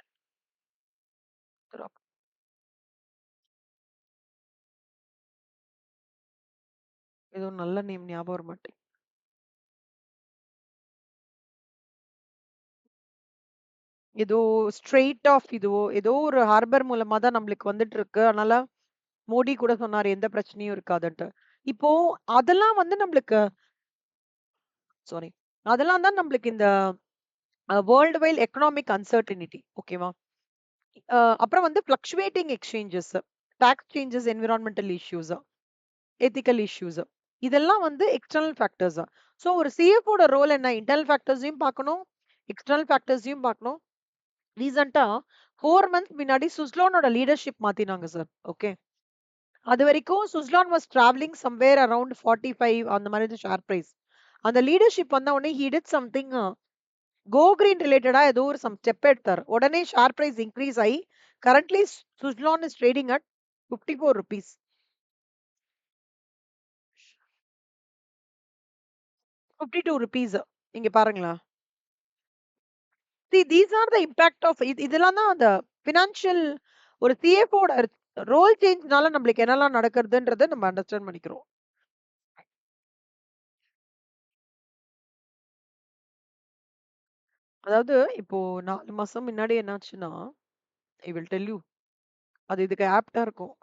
A: ஏதோ நல்ல நேம் ஞாபகம் வர மாட்டேங்குது. ஏதோ ஸ்ட்ரெயிட் ஆஃப் இதுவோ ஏதோ ஒரு ஹார்பர் மூலமா தான் நம்மளுக்கு வந்துட்டு இருக்கு. அதனால மோடி கூட சொன்னாரு எந்த பிரச்சனையும் இருக்காதுன்ட்டு. இப்போ அதெல்லாம் வந்து நம்மளுக்கு சாரி அதெல்லாம் தான் நம்மளுக்கு இந்த வேர்ல்டு வைல் எக்கனாமிக் அன்சர்டினிட்டி. ஓகேவா? அப்புறம் வந்து fluctuating exchanges, tax changes, environmental issues, ethical issues, இதெல்லாம் வந்து எக்ஸ்டர்னல் ஃபேக்டர்ஸ். ஸோ ஒரு சிஎஃப்ஓட ரோல் என்ன? இன்டர்னல் ஃபேக்டர்ஸையும் பார்க்கணும், எக்ஸ்டர்னல் ஃபேக்டர்ஸையும் பார்க்கணும். ரீசெண்டா 4 மந்த்ஸ் முன்னாடி சுஸ்லோனோட லீடர்ஷிப் மாத்தினாங்க சார். ஓகே, அது வரைக்கும் Suzlon was travelling somewhere around 45 அந்த மாதிரி ஷேர் பிரைஸ். அந்த லீடர்ஷிப் வந்த உடனே he did something go green ரிலேட்டடா ஏதோ ஒரு சம் ஸ்டெப் எடுத்தார். உடனே ஷேர் பிரைஸ் இன்க்ரீஸ் ஆகி currently Suzlon is trading at 54 rupees. 52 rupees. இங்க பாருங்களா. See, these are the impact of இதெல்லாம் தான் அந்த ஃபினான்ஷியல் ஒரு சிஎஃப்ஓட ரோல் சேஞ்ச்னால நம்மளுக்கு என்னெல்லாம் நடக்கிறதுன்றதை நம்ம அண்டர்ஸ்டாண்ட் பண்ணிக்கிறோம். அதாவது இப்போ 4 மாசம் முன்னாடி என்னாச்சுன்னா, ஐ வில் டெல் யூ. அது இதுக்கு ஆப்ட்டா இருக்கும்.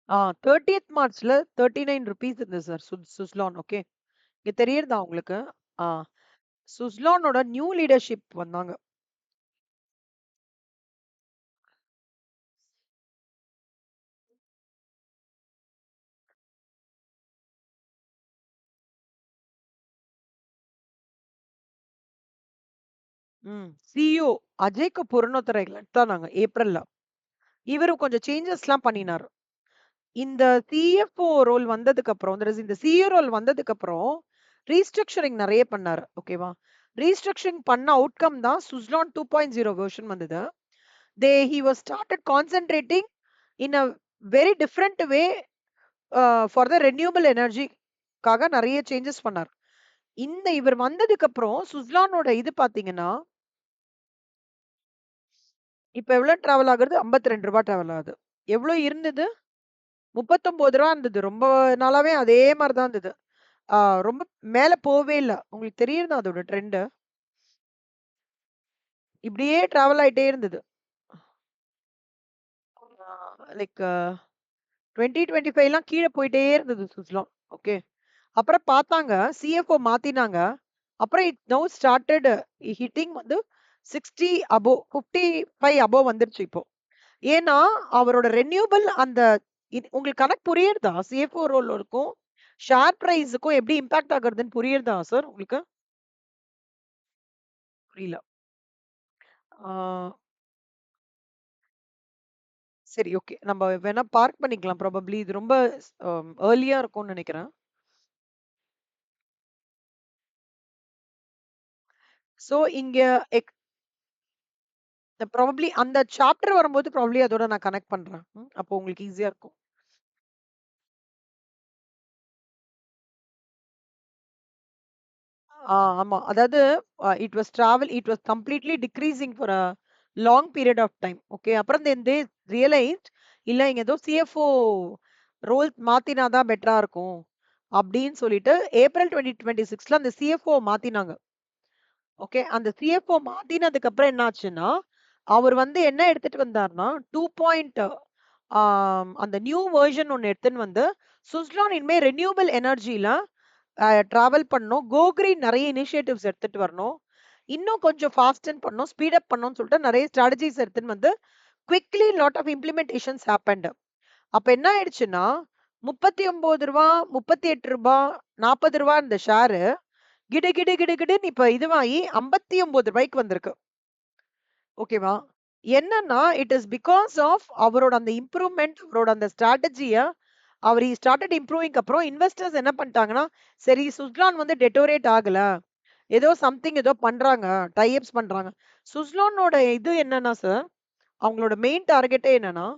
A: ஆ 30th மார்ச்ல 39 ரூபீஸ் இருந்தது சார் சுஸ்லான். ஓகே, இங்க தெரியுறதா உங்களுக்கு? ஆ சுஸ்லானோட நியூ லீடர்ஷிப் வந்தாங்க. சிஇஓ அஜய் கபூர்னு ஒருத்தரை elect ஆனாங்க ஏப்ரல்ல. இவரு கொஞ்சம் சேஞ்சஸ்லாம் பண்ணினாரு. இந்த சிஎஃப்ஓ ரோல் வந்ததுக்கு அப்புறம், இந்த சிஇஓ ரோல் வந்ததுக்கு அப்புறம் ரீஸ்ட்ரக்சரிங் நிறைய பண்ணாரு. ஓகேவா? ரீஸ்ட்ரக்சரிங் பண்ண அவுட்கம் தான் சுஸ்லான் 2.0 வெர்ஷன் வந்தது. He was started concentrating in a very different way for the renewable energy காக நிறைய சேஞ்சஸ் பண்ணார். இந்த இவர் வந்ததுக்கு அப்புறம் சுஸ்லானோட இது பாத்தீங்கன்னா இப்ப எவ்வளவு டிராவல் ஆகுறது? 52 ரூபாய் டிராவல் ஆகுது. எவ்வளவு இருந்தது? 39 ரூபா இருந்தது. ரொம்ப நாளாவே அதே மாதிரி தான் இருந்தது. ரொம்ப மேல போவே இல்ல. உங்களுக்கு தெரியுதா அதோட ட்ரெண்ட்? இப்படியே டிராவல் ஆயிட்டே இருந்தது. லைக் 2025லாம் கீழ போயிட்டே இருந்தது சுஸ்லான். ஓகே. அப்புறம் பார்த்தாங்க, சிஎஃப்ஓ மாத்தினாங்க. அப்புறம் இட் நவ் ஸ்டார்ட்டட் ஹிட்டிங் வந்து 60 அபோவ் 55 அபோவ் வந்துருச்சு இப்போ. ஏன்னா, அவரோட ரெனியூவபிள் அந்த உங்களுக்கு கணக்கு புரியுறதா? சிஎஃப்ஓ ரோல் இருக்கும், ஷேர் பிரைஸ்க்கும் எப்படி இம்பாக்ட் ஆகுறதுன்னு புரியுறதா சார் உங்களுக்கு? புரியல. ஆ சரி, ஓகே. நம்ம வேணா பார்க் பண்ணிக்கலாம் ப்ராபப்ளி. இது ரொம்ப ஏர்லியா இருக்கும்னு நெனைக்கிறேன். சோ இங்க எக் ப்ராபப்ளி அந்த சாப்டர் வரும்போது ப்ராபப்ளி அதோட நான் கனெக்ட் பண்றேன். அப்போ உங்களுக்கு ஈஸியா இருக்கும். ஆமா. அதாவது it was completely decreasing for a long period of time. Okay. அப்புறம் தென் தே ரியலைஸ்ட் இல்ல இங்க ஏதோ சிஎஃப்ஓ ரோல் மாத்தினா தான் பெட்டரா இருக்கும். அப்படின்னு சொல்லிட்டு ஏப்ரல் 2026ல அந்த சிஎஃப்ஓ மாத்தினாங்க. ஓகே. அந்த சிஎஃப்ஓ மாத்தினதுக்கு அப்புறம் என்ன ஆச்சுன்னா, அவர் வந்து என்ன எடுத்துட்டு வந்தார்ன்னா, 2 பாயிண்ட் அந்த நியூ வெர்ஷன் ஒண்ணு எடுத்துன்னு வந்து, சுஸ்லான் இனிமே ரெனியூவபிள் எனர்ஜில டிராவல் பண்ணணும். கோ கிரீன் நெறைய இனிஷியேட்டிவ்ஸ் எடுத்துட்டு வரணும். இன்னும் கொஞ்சம் ஃபாஸ்டன் பண்ணணும், ஸ்பீட் அப் பண்ணணும்னு சொல்லிட்டு நெறைய ஸ்ட்ராட்டஜிஸ் எடுத்துன்னு வந்து, quickly lot of implementations happened. அப்ப என்ன ஆயிடுச்சுன்னா, ரூ. 39 ரூ. 38 ரூ. 40 இந்த ஷேரு கிடு கிடு கிடு கிடுன்னு இப்ப இதுவாகி ரூ. 59க்கு வந்திருக்கு. ஓகேவா? என்னன்னா, இட் இஸ் பிகாஸ் ஆஃப் அவரோட அந்த இம்ப்ரூவ்மென்ட், அவரோட அந்த ஸ்ட்ராட்டஜிய அவர் ஸ்டார்டட் இம்ப்ரூவிங் அப்புறம் இன்வெஸ்டர்ஸ் என்ன பண்ணிட்டாங்கன்னா, சரி சுஸ்லான் வந்து டெட்டோரேட் ஆகல. ஏதோ சம்திங் ஏதோ பண்றாங்க. டை அப்ஸ் பண்றாங்க. சுஸ்லானோட இது என்னன்னா சார், அவங்களோட மெயின் டார்கெட்டே என்னன்னா,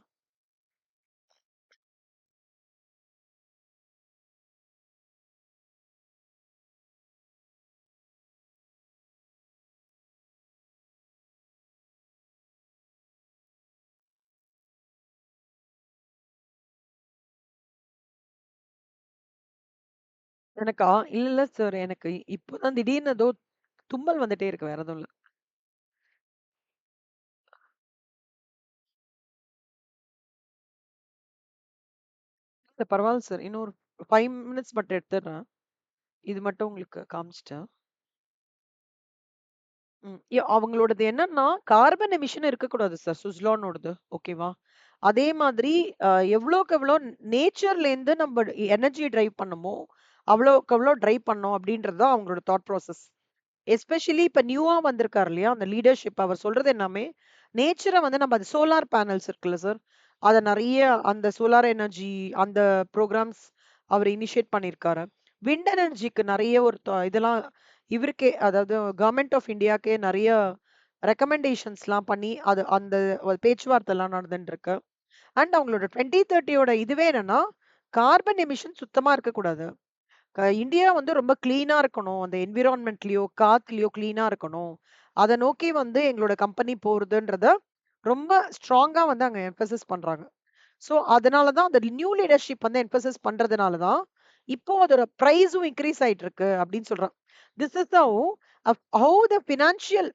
A: எனக்கா? இல்ல, இல்ல சார். எனக்கு இப்பதான் திடீர்னு ஏதோ தும்மல் வந்துட்டே இருக்கு. வேற எதுவும் இல்ல. இல்ல பரவால்ல சார். இன்னும் ஒரு 5 மினிட்ஸ் மட்டும் எடுத்துடுறேன். இது மட்டும் உங்களுக்கு காமிச்சுட்டேன். அவங்களோடது என்னன்னா, கார்பன் எமிஷன் இருக்கக்கூடாது சார் சுஸ்லானோடது. ஓகேவா? அதே மாதிரி அ எவ்வளோக்கு எவ்வளோ நேச்சர்லேருந்து நம்ம எனர்ஜி டிரைவ் பண்ணமோ, அவ்வளோக்கு அவ்வளோ டிரைவ் பண்ணோம் அப்படின்றது தான் அவங்களோட தாட் ப்ராசஸ். எஸ்பெஷலி இப்ப நியூவா வந்திருக்காரு இல்லையா? அந்த லீடர்ஷிப் அவர் சொல்றது எல்லாமே, நேச்சர வந்து நம்ம அது சோலார் பேனல்ஸ் இருக்குல்ல சார். அத நெறைய அந்த சோலார் எனர்ஜி அந்த புரோகிராம்ஸ் அவர் இனிஷியேட் பண்ணியிருக்காரு. விண்ட் எனர்ஜிக்கு நெறைய ஒரு இதெல்லாம் இவருக்கே அதாவது கவர்ன்மெண்ட் ஆஃப் இந்தியாக்கே நெறைய ரெக்கமெண்டேஷன்ஸ்லாம் பண்ணி, அது அந்த ஒரு பேச்சுவார்த்தைலாம் நடந்துட்டு இருக்கு. அண்ட் அவங்களோட 2030யோட இதுவே என்னன்னா, கார்பன் எமிஷன் சுத்தமா இருக்கக்கூடாது. இந்தியா வந்து ரொம்ப கிளீனா இருக்கணும். அந்த என்விரான்மென்ட்லயோ, காத்துலயோ கிளீனா இருக்கணும். அத நோக்கி வந்து எங்களோட கம்பெனி போறதுன்றத ரொம்ப ஸ்ட்ராங்கா வந்து அங்க எம்பசஸ் பண்றாங்க. சோ, அதனால தான் அந்த நியூ லீடர்ஷிப் வந்து எம்பசஸ் பண்றதுனால தான், இப்போ அதோட பிரைஸும் இன்கிரீஸ் ஆயிட்டு இருக்கு அப்படின்னு சொல்றான். This is how the financial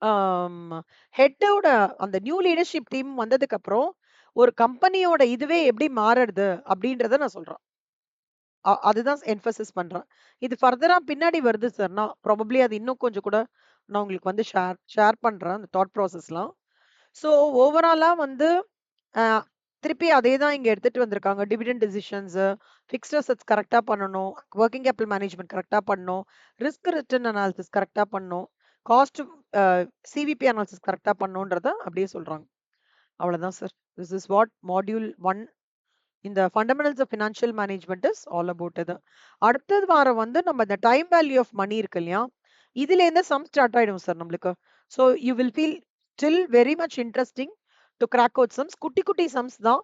A: ஆம் ஹெட்டோட அந்த நியூ லீடர்ஷிப் டீம் வந்ததுக்கு அப்புறம், ஒரு கம்பெனியோட இதுவே எப்படி மாறுறது அப்படின்றத நான் சொல்றேன். அதுதான் எம்பசிஸ் பண்றேன். இது ஃபர்தரா பின்னாடி வருது சார். நான் ப்ராபப்ளி அது இன்னும் கொஞ்சம் கூட நான் உங்களுக்கு வந்து ஷேர் ஷேர் பண்றேன். அந்த தாட் ப்ராசஸ்லாம். ஸோ ஓவராலா வந்து அ திருப்பி அதே தான் இங்க எடுத்துட்டு வந்திருக்காங்க. டிவிடெண்ட் டெசிஷன்ஸ், ஃபிக்ஸ்ட் அசெட்ஸ் கரெக்ட்டா பண்ணணும். வொர்க்கிங் கேப்பிட்டல் மேனேஜ்மென்ட் கரெக்ட்டா பண்ணணும். ரிஸ்க் ரிட்டர்ன் அனாலிசிஸ் கரெக்ட்டா பண்ணணும். காஸ்ட் அ சிவிபி அனாலிசிஸ் கரெக்ட்டா பண்ணணுன்றத அப்படியே சொல்றாங்க. அவ்வளோதான் sir. This is what module 1 இந்த fundamentals of financial management is all about இது. அடுத்தது வாரம் வந்து நம்ம இந்த டைம் வேல்யூ ஆஃப் மணி இருக்கு இல்லையா? இதுலேருந்து சம் ஸ்டார்ட் ஆயிடும் சார் நம்மளுக்கு. So you will feel still very much interesting to crack out sums. குட்டி குட்டி சம்ஸ் தான்.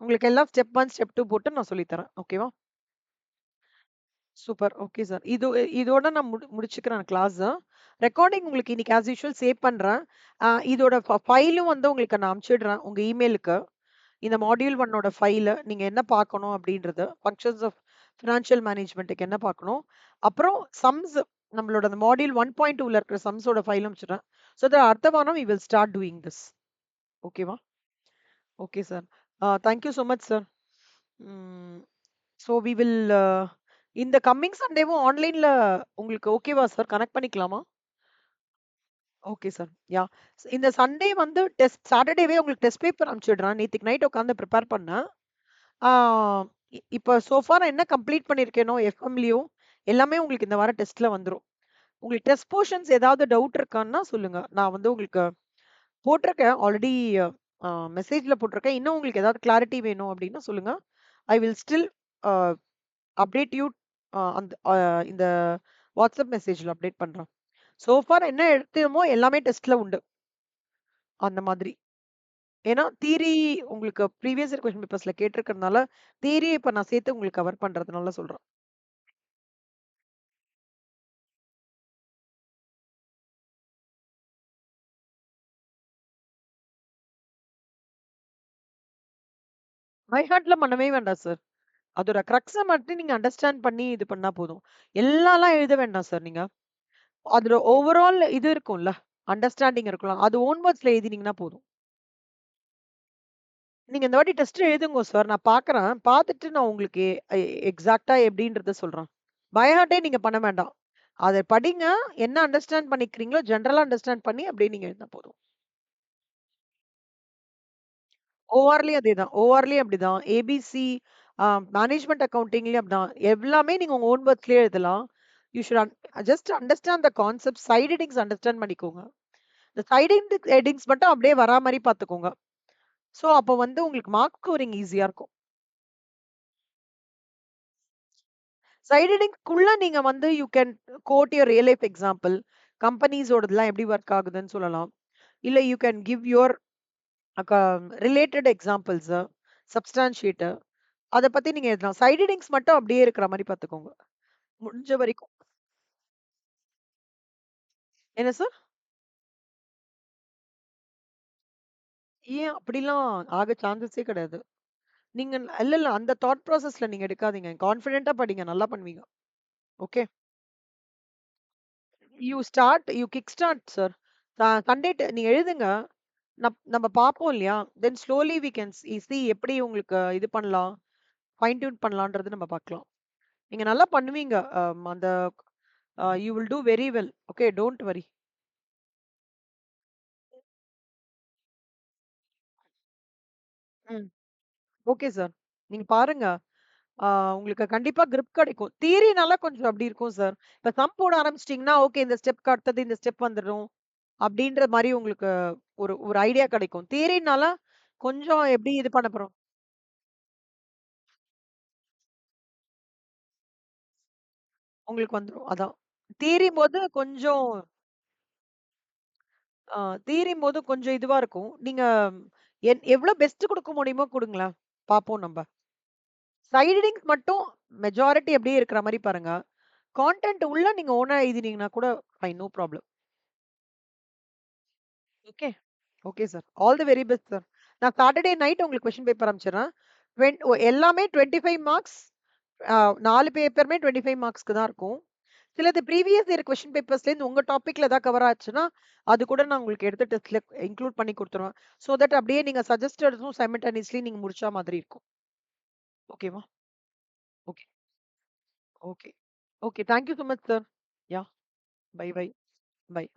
A: உங்களுக்கு எல்லாம் ஸ்டெப் 1, ஸ்டெப் 2 போட்டு நான் சொல்லி தரேன். ஓகேவா? சூப்பர். Okay sir. இதோட நான் முடிச்சுக்கிறேன் கிளாஸ. ரெக்கார்டிங் உங்களுக்கு இன்னைக்கு ஆஸ் யூசுவல் சேவ் பண்றேன். இதோட ஃபைலும் வந்து உங்களுக்கு நான் அனுப்பிச்சிடுறேன் உங்க இமெயிலுக்கு. இந்த மாடியூல் 1 ஃபைல நீங்க என்ன பார்க்கணும் அப்படின்றது, ஃபங்ஷன்ஸ் ஆஃப் ஃபினான்ஷியல் மேனேஜ்மென்ட்க்கு என்ன பார்க்கணும். அப்புறம் சம்ஸ் நம்மளோட அந்த மாடியூல் 1.2ல இருக்கிற சம்ஸோட ஃபைல் அனுப்பிச்சுடுறேன். ஸோ தட் அடுத்த வாரம் we will start doing this. ஓகேவா? Okay sir. Thank you so much sir. Hmm. So we will இந்த கம்மிங் சண்டேவும் ஆன்லைன்ல உங்களுக்கு ஓகேவா சார்? கனெக்ட் பண்ணிக்கலாமா? Okay sir. யாஹ்! இந்த சண்டே வந்து சாட்டர்டேவே உங்களுக்கு டெஸ்ட் பேப்பர் அனுப்பிச்சுடுறேன். நேத்துக்கு நைட் உட்கார்ந்து பிரிப்பேர் பண்ணேன். ஆ இப்ப சோ ஃபார் நான் என்ன கம்ப்ளீட் பண்ணியிருக்கேனோ எஃப்எம்லயும், எல்லாமே உங்களுக்கு இந்த வாரம் டெஸ்ட்ல வந்துரும். உங்களுக்கு டெஸ்ட் போர்ஷன்ஸ் ஏதாவது டவுட் இருக்கான்னா சொல்லுங்க. நான் வந்து உங்களுக்கு போட்டிருக்கேன். ஆல்ரெடி மெசேஜ்ல போட்டிருக்கேன். இன்னும் உங்களுக்கு ஏதாவது கிளாரிட்டி வேணும் அப்டின்னா சொல்லுங்க. I will still a update you அந்த இந்த வாட்ஸ்அப் மெசேஜ்ல அப்டேட் பண்றேன். சோ ஃபார் என்ன எடுத்தோமோ எல்லாமே டெஸ்ட்ல உண்டு. அந்த மாதிரி. ஏன்னா தியரி உங்களுக்கு ப்ரீவியஸ் இயர் கொஸ்டின் பேப்பர்ஸ்ல கேட்டிருக்கிறதுனால, தியரிய இப்ப நான் சேர்த்து உங்களுக்கு கவர் பண்றதுனால சொல்றேன். பை ஹார்ட்ல பண்ணவே வேண்டாம் சார். அதோட கிரக்ஸ மட்டும் நீங்க அண்டர்ஸ்டாண்ட் பண்ணி இது பண்ணா போதும். எல்லாம்லாம் எழுத வேண்டாம் சார் நீங்க. அதுல ஓவரால் இது இருக்கும்ல, அண்டர்ஸ்டாண்டிங் இருக்கும்ல. அது ஓன் வேர்ட்ஸ்ல எழுதினீங்கன்னா போதும். நீங்க இந்த வாட்டி டெஸ்ட் எழுதுங்கோ சார். நான் பார்க்குறேன். பார்த்துட்டு நான் உங்களுக்கு எக்ஸாக்ட்டா எப்படின்றத சொல்றேன். பை ஹார்ட்டே நீங்க பண்ண வேண்டாம். அத படிங்க. என்ன அண்டர்ஸ்டாண்ட் பண்ணிக்கிறீங்களோ, ஜெனரலா அண்டர்ஸ்டாண்ட் பண்ணி அப்படியே நீங்க எழுதினா போதும். ஓஆர்லயும் அதேதான். ஓஆர்லயும் அப்படிதான். ஏபிசி மேனேஜ்மென்ட் அக்கவுண்டிங்லயும் அப்படிதான். எல்லாமே நீங்க உங்க ஓன் வேர்ட்ஸ்லயே எழுதலாம். You should just understand the concept. Side headings understand பண்ணிக்கோங்க. இந்த சைட் ஹெட்டிங்ஸ் மட்டும் அப்படியே வரா மாரி பார்த்துக்கோங்க. சோ அப்ப வந்து உங்களுக்கு மார்க் ஸ்கோரிங் ஈஸியா இருக்கும். சைட் ஹெட்டிங்க்குள்ள நீங்க வந்து you can quote your real life example. கம்பெனிஸோடதெல்லாம் எப்படி ஒர்க் ஆகுதுன்னு சொல்லலாம். இல்ல you can give your related examples, substantiate அத பத்தி நீங்க எழுதலாம். சைட் ஹெட்டிங்ஸ் மட்டும் அப்படியே இருக்கிற மாரி பார்த்துக்கோங்க. முடிஞ்ச வரைக்கும். என்ன சார்? ஏன் அப்படிலாம் ஆக சான்சஸே கிடையாது. நீங்க இல்ல அந்த தாட் ப்ராசஸ்ல நீங்க எடுக்காதீங்க. கான்ஃபிடென்ட்டா படிங்க. நல்லா பண்ணுவீங்க. Okay. You kick start sir. Content நீங்க எழுதுங்க. நம்ம பார்ப்போம் இல்லையா? Then slowly we can see எப்படி உங்களுக்கு இது பண்ணலாம், ஃபைன் டியூன் பண்ணலான்றது நம்ம பார்க்கலாம். நீங்க நல்லா பண்ணுவீங்க. அந்த you will do very well. Okay. Don't worry. Hmm. Okay sir. நீங்க பாருங்க. ஆ உங்களுக்கு கண்டிப்பா கிரிப் கிடைக்கும். தியரினால கொஞ்சம் அப்படி இருக்கும் சார். இப்ப சம் போட ஆரம்பிச்சிட்டீங்கன்னா, ஓகே இந்த ஸ்டெப்க்கு அடுத்தது இந்த ஸ்டெப் வந்துரும். அப்படின்ற மாரி உங்களுக்கு ஒரு ஒரு ஐடியா கிடைக்கும். தியரினால கொஞ்சம் எப்படி இது பண்ண போறோம். உங்களுக்கு வந்துரும். அதான். தியரிம்போது கொஞ்சம் ஆ தியரிம்போது கொஞ்சம் இதுவா இருக்கும். நீங்க எவ்வளோ பெஸ்ட் குடுக்க முடியுமோ குடுங்களேன். பார்ப்போம் நம்ப. சைட் ரீடிங்ஸ் மட்டும் மெஜாரிட்டி அப்படியே இருக்கிற மாரி பாருங்க. கான்டென்ட் உள்ள நீங்க ஓனா எழுதினீங்கன்னா கூட fine. No problem. Okay. Okay sir. All the very best sir. நான் சாட்டர்டே நைட் உங்களுக்கு கொஸ்டின் பேப்பர் அனுப்பிச்சுடுறேன். எல்லாமே 25 மார்க்ஸ். அ 4 பேப்பருமே 25 மார்க்ஸ்க்கு தான் இருக்கும். சிலது ப்ரீவியஸ் இயர் கொஸ்டின் பேப்பர்ஸ்லேருந்து உங்க டாபிக்ல ஏதாவது கவர் ஆச்சுன்னா, அது கூட நான் உங்களுக்கு எடுத்து டெஸ்ட்ல இன்க்ளூட் பண்ணி குடுத்துருவேன். ஸோ தட் அப்படியே நீங்க சஜஸ்டட்ஸும் சைமல்டேனியஸ்லி நீங்க முடிச்சா மாதிரி இருக்கும். ஓகேவா? Okay. Okay. Okay. Thank you so much sir. Yeah! Bye bye. By.